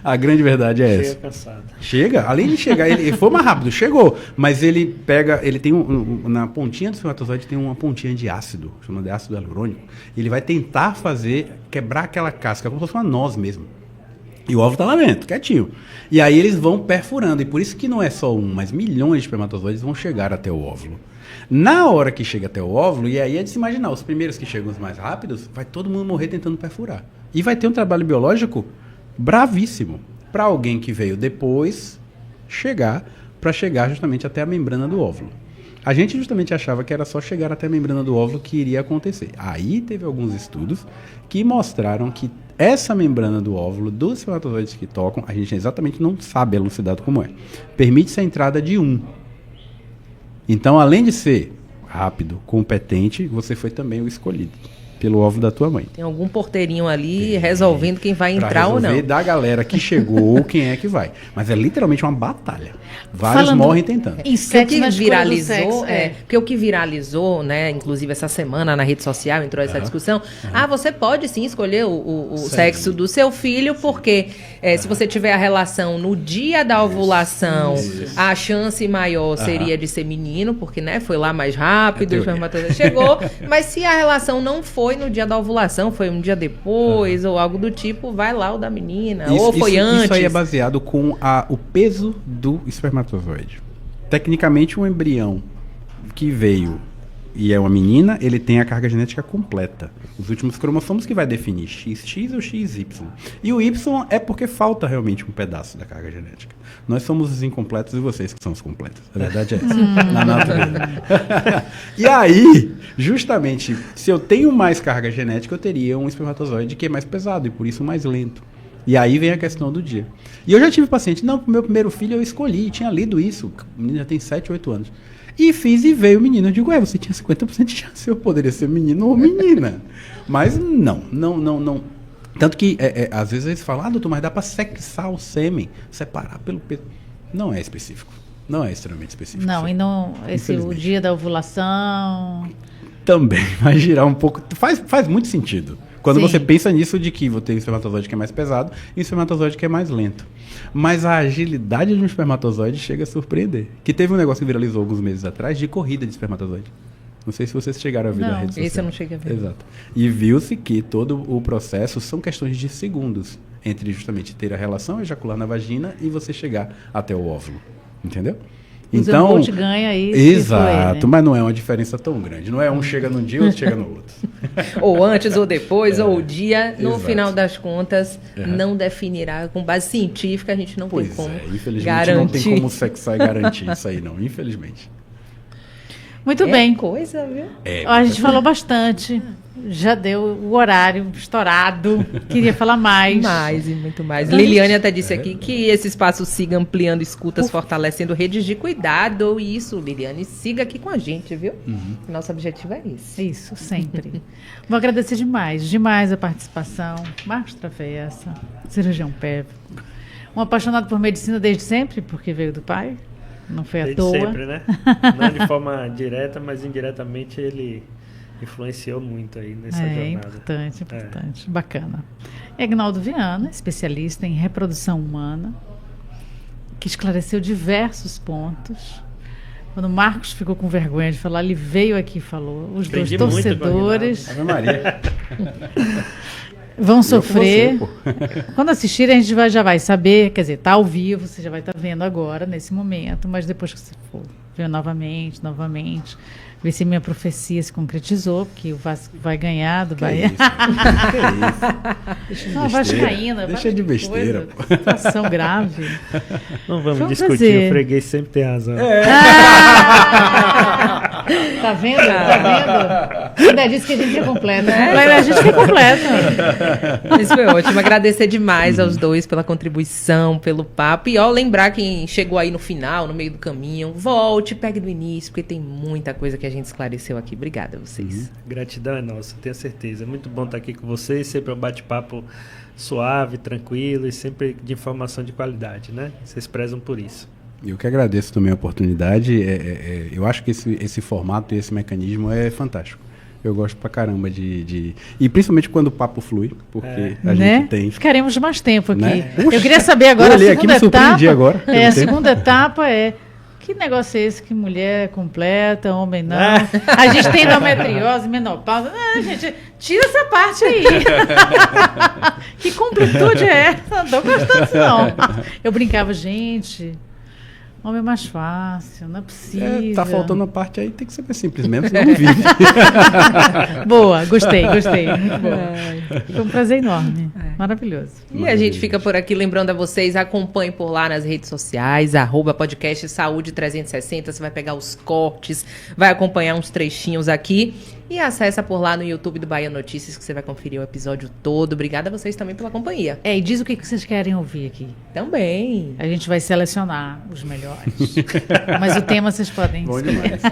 A grande verdade é essa. Chega cansado. Chega, além de chegar, ele foi mais rápido, chegou, mas ele pega, ele tem na pontinha do espermatozoide tem uma pontinha de ácido, chamado de ácido hialurônico. Ele vai tentar quebrar aquela casca, como se fosse uma noz mesmo. E o óvulo está lá dentro, quietinho. E aí eles vão perfurando, e por isso que não é só um, mas milhões de espermatozoides vão chegar até o óvulo. Na hora que chega até o óvulo, e aí é de se imaginar, os primeiros que chegam os mais rápidos, vai todo mundo morrer tentando perfurar. E vai ter um trabalho biológico bravíssimo para alguém que veio depois para chegar justamente até a membrana do óvulo. A gente justamente achava que era só chegar até a membrana do óvulo que iria acontecer. Aí teve alguns estudos que mostraram que essa membrana do óvulo, dos espermatozoides que tocam, a gente exatamente não sabe elucidado como é, permite-se a entrada de um. Então, além de ser rápido, competente, você foi também o escolhido pelo óvulo da tua mãe. Tem algum porteirinho ali resolvendo quem vai Pra entrar ou não. resolver da galera que chegou, quem é que vai. Mas é literalmente uma batalha. Vários Falando morrem tentando. Em Porque o sexo, que na escolha do viralizou, sexo, porque o que viralizou, né, inclusive essa semana na rede social entrou essa discussão, você pode sim escolher o sexo do seu filho, porque se você tiver a relação no dia da ovulação, a chance maior seria de ser menino, porque, né, foi lá mais rápido, o espermatozoide chegou, mas se a relação não foi no dia da ovulação, foi um dia depois, ou algo do tipo, vai lá o da menina, ou foi antes. Isso aí é baseado com o peso do espermatozoide. Tecnicamente, um embrião que veio e é uma menina, ele tem a carga genética completa. Os últimos cromossomos que vai definir XX ou XY. E o Y é porque falta realmente um pedaço da carga genética. Nós somos os incompletos e vocês que são os completos. A verdade é essa. Na natureza. E aí, justamente, se eu tenho mais carga genética, eu teria um espermatozoide que é mais pesado e por isso mais lento. E aí vem a questão do dia. E eu já tive paciente, não, pro meu primeiro filho eu escolhi, tinha lido isso, o menino já tem 7, 8 anos. E fiz e veio o menino. Eu digo, você tinha 50% de chance, eu poderia ser menino ou menina. Mas não. Tanto que, às vezes eles falam, doutor, mas dá para sexar o sêmen, separar pelo peso. Não é específico. Não é extremamente específico. Não, e não, o dia da ovulação... Também vai girar um pouco, faz muito sentido. Quando Sim. você pensa nisso de que vou ter um espermatozoide que é mais pesado e um espermatozoide que é mais lento. Mas a agilidade de um espermatozoide chega a surpreender. Que teve um negócio que viralizou alguns meses atrás de corrida de espermatozoide. Não sei se vocês chegaram a ver na rede social. Esse eu não cheguei a ver. Exato. E viu-se que todo o processo são questões de segundos entre justamente ter a relação, ejacular na vagina e você chegar até o óvulo. Entendeu? Então, o Bolt ganha aí. Exato, mas não é uma diferença tão grande. Não é um chega num dia e outro chega no outro. Ou antes ou depois, ou o dia, no Exato. final das contas, não definirá. Com base científica, a gente não tem como infelizmente garantir. não tem como sexar e garantir isso aí, não. Infelizmente. Muito bem. Coisa, viu? A gente falou bastante. Já deu o horário estourado. Queria falar mais. Mais e muito mais. Então, Liliane até disse aqui que esse espaço siga ampliando escutas, fortalecendo redes de cuidado. Isso, Liliane, siga aqui com a gente, viu? Nosso objetivo é esse. Isso, sempre. Vou agradecer demais a participação. Marcos Travessa, cirurgião pélvico. Um apaixonado por medicina desde sempre, porque veio do pai. Não foi à toa. Sempre, né? Não de forma direta, mas indiretamente ele influenciou muito aí nessa jornada. Importante. Bacana. Agnaldo Viana, especialista em reprodução humana, que esclareceu diversos pontos. Quando o Marcos ficou com vergonha de falar, ele veio aqui e falou. Os Aprendi dois muito com o torcedores. Ave Maria. Vão sofrer. Você, Quando assistirem, a gente já vai saber, quer dizer, tá ao vivo, você já vai estar vendo agora, nesse momento, mas depois que você for ver novamente, ver se minha profecia se concretizou, porque o Vasco vai ganhar do Bahia. Não, Vascaína. Deixa de besteira. Situação grave. Não vamos discutir, o freguês sempre tem razão. Tá vendo? Ainda disse que a gente é completa. A gente é completa. Isso foi ótimo. Agradecer demais aos dois pela contribuição, pelo papo. E lembrar quem chegou aí no final, no meio do caminho, volte, pegue do início, porque tem muita coisa que a gente esclareceu aqui. Obrigada a vocês. Gratidão é nossa, tenho certeza. É muito bom estar aqui com vocês, sempre um bate-papo suave, tranquilo e sempre de informação de qualidade, né? Vocês prezam por isso. Eu que agradeço também a oportunidade. Eu acho que esse formato e esse mecanismo é fantástico. Eu gosto pra caramba E principalmente quando o papo flui, porque a gente tem... Ficaremos mais tempo aqui. Né? Eu queria saber agora a segunda etapa. Agora, a segunda etapa é... Que negócio é esse que mulher completa, homem não? A gente tem endometriose, menopausa. Gente, tira essa parte aí. Que completude é essa? Não tô gostando disso, não. Eu brincava, gente... Homem é mais fácil, não é possível. Tá faltando a parte aí, tem que ser mais simples mesmo, senão não vive. Boa, gostei, muito bom. Foi um prazer enorme, maravilhoso. E a gente fica por aqui lembrando a vocês, acompanhem por lá nas redes sociais, @podcast Saúde 360, você vai pegar os cortes, vai acompanhar uns trechinhos aqui. E acessa por lá no YouTube do Bahia Notícias, que você vai conferir o episódio todo. Obrigada a vocês também pela companhia. E diz o que vocês querem ouvir aqui. Também. A gente vai selecionar os melhores. Mas o tema vocês podem... Bom demais.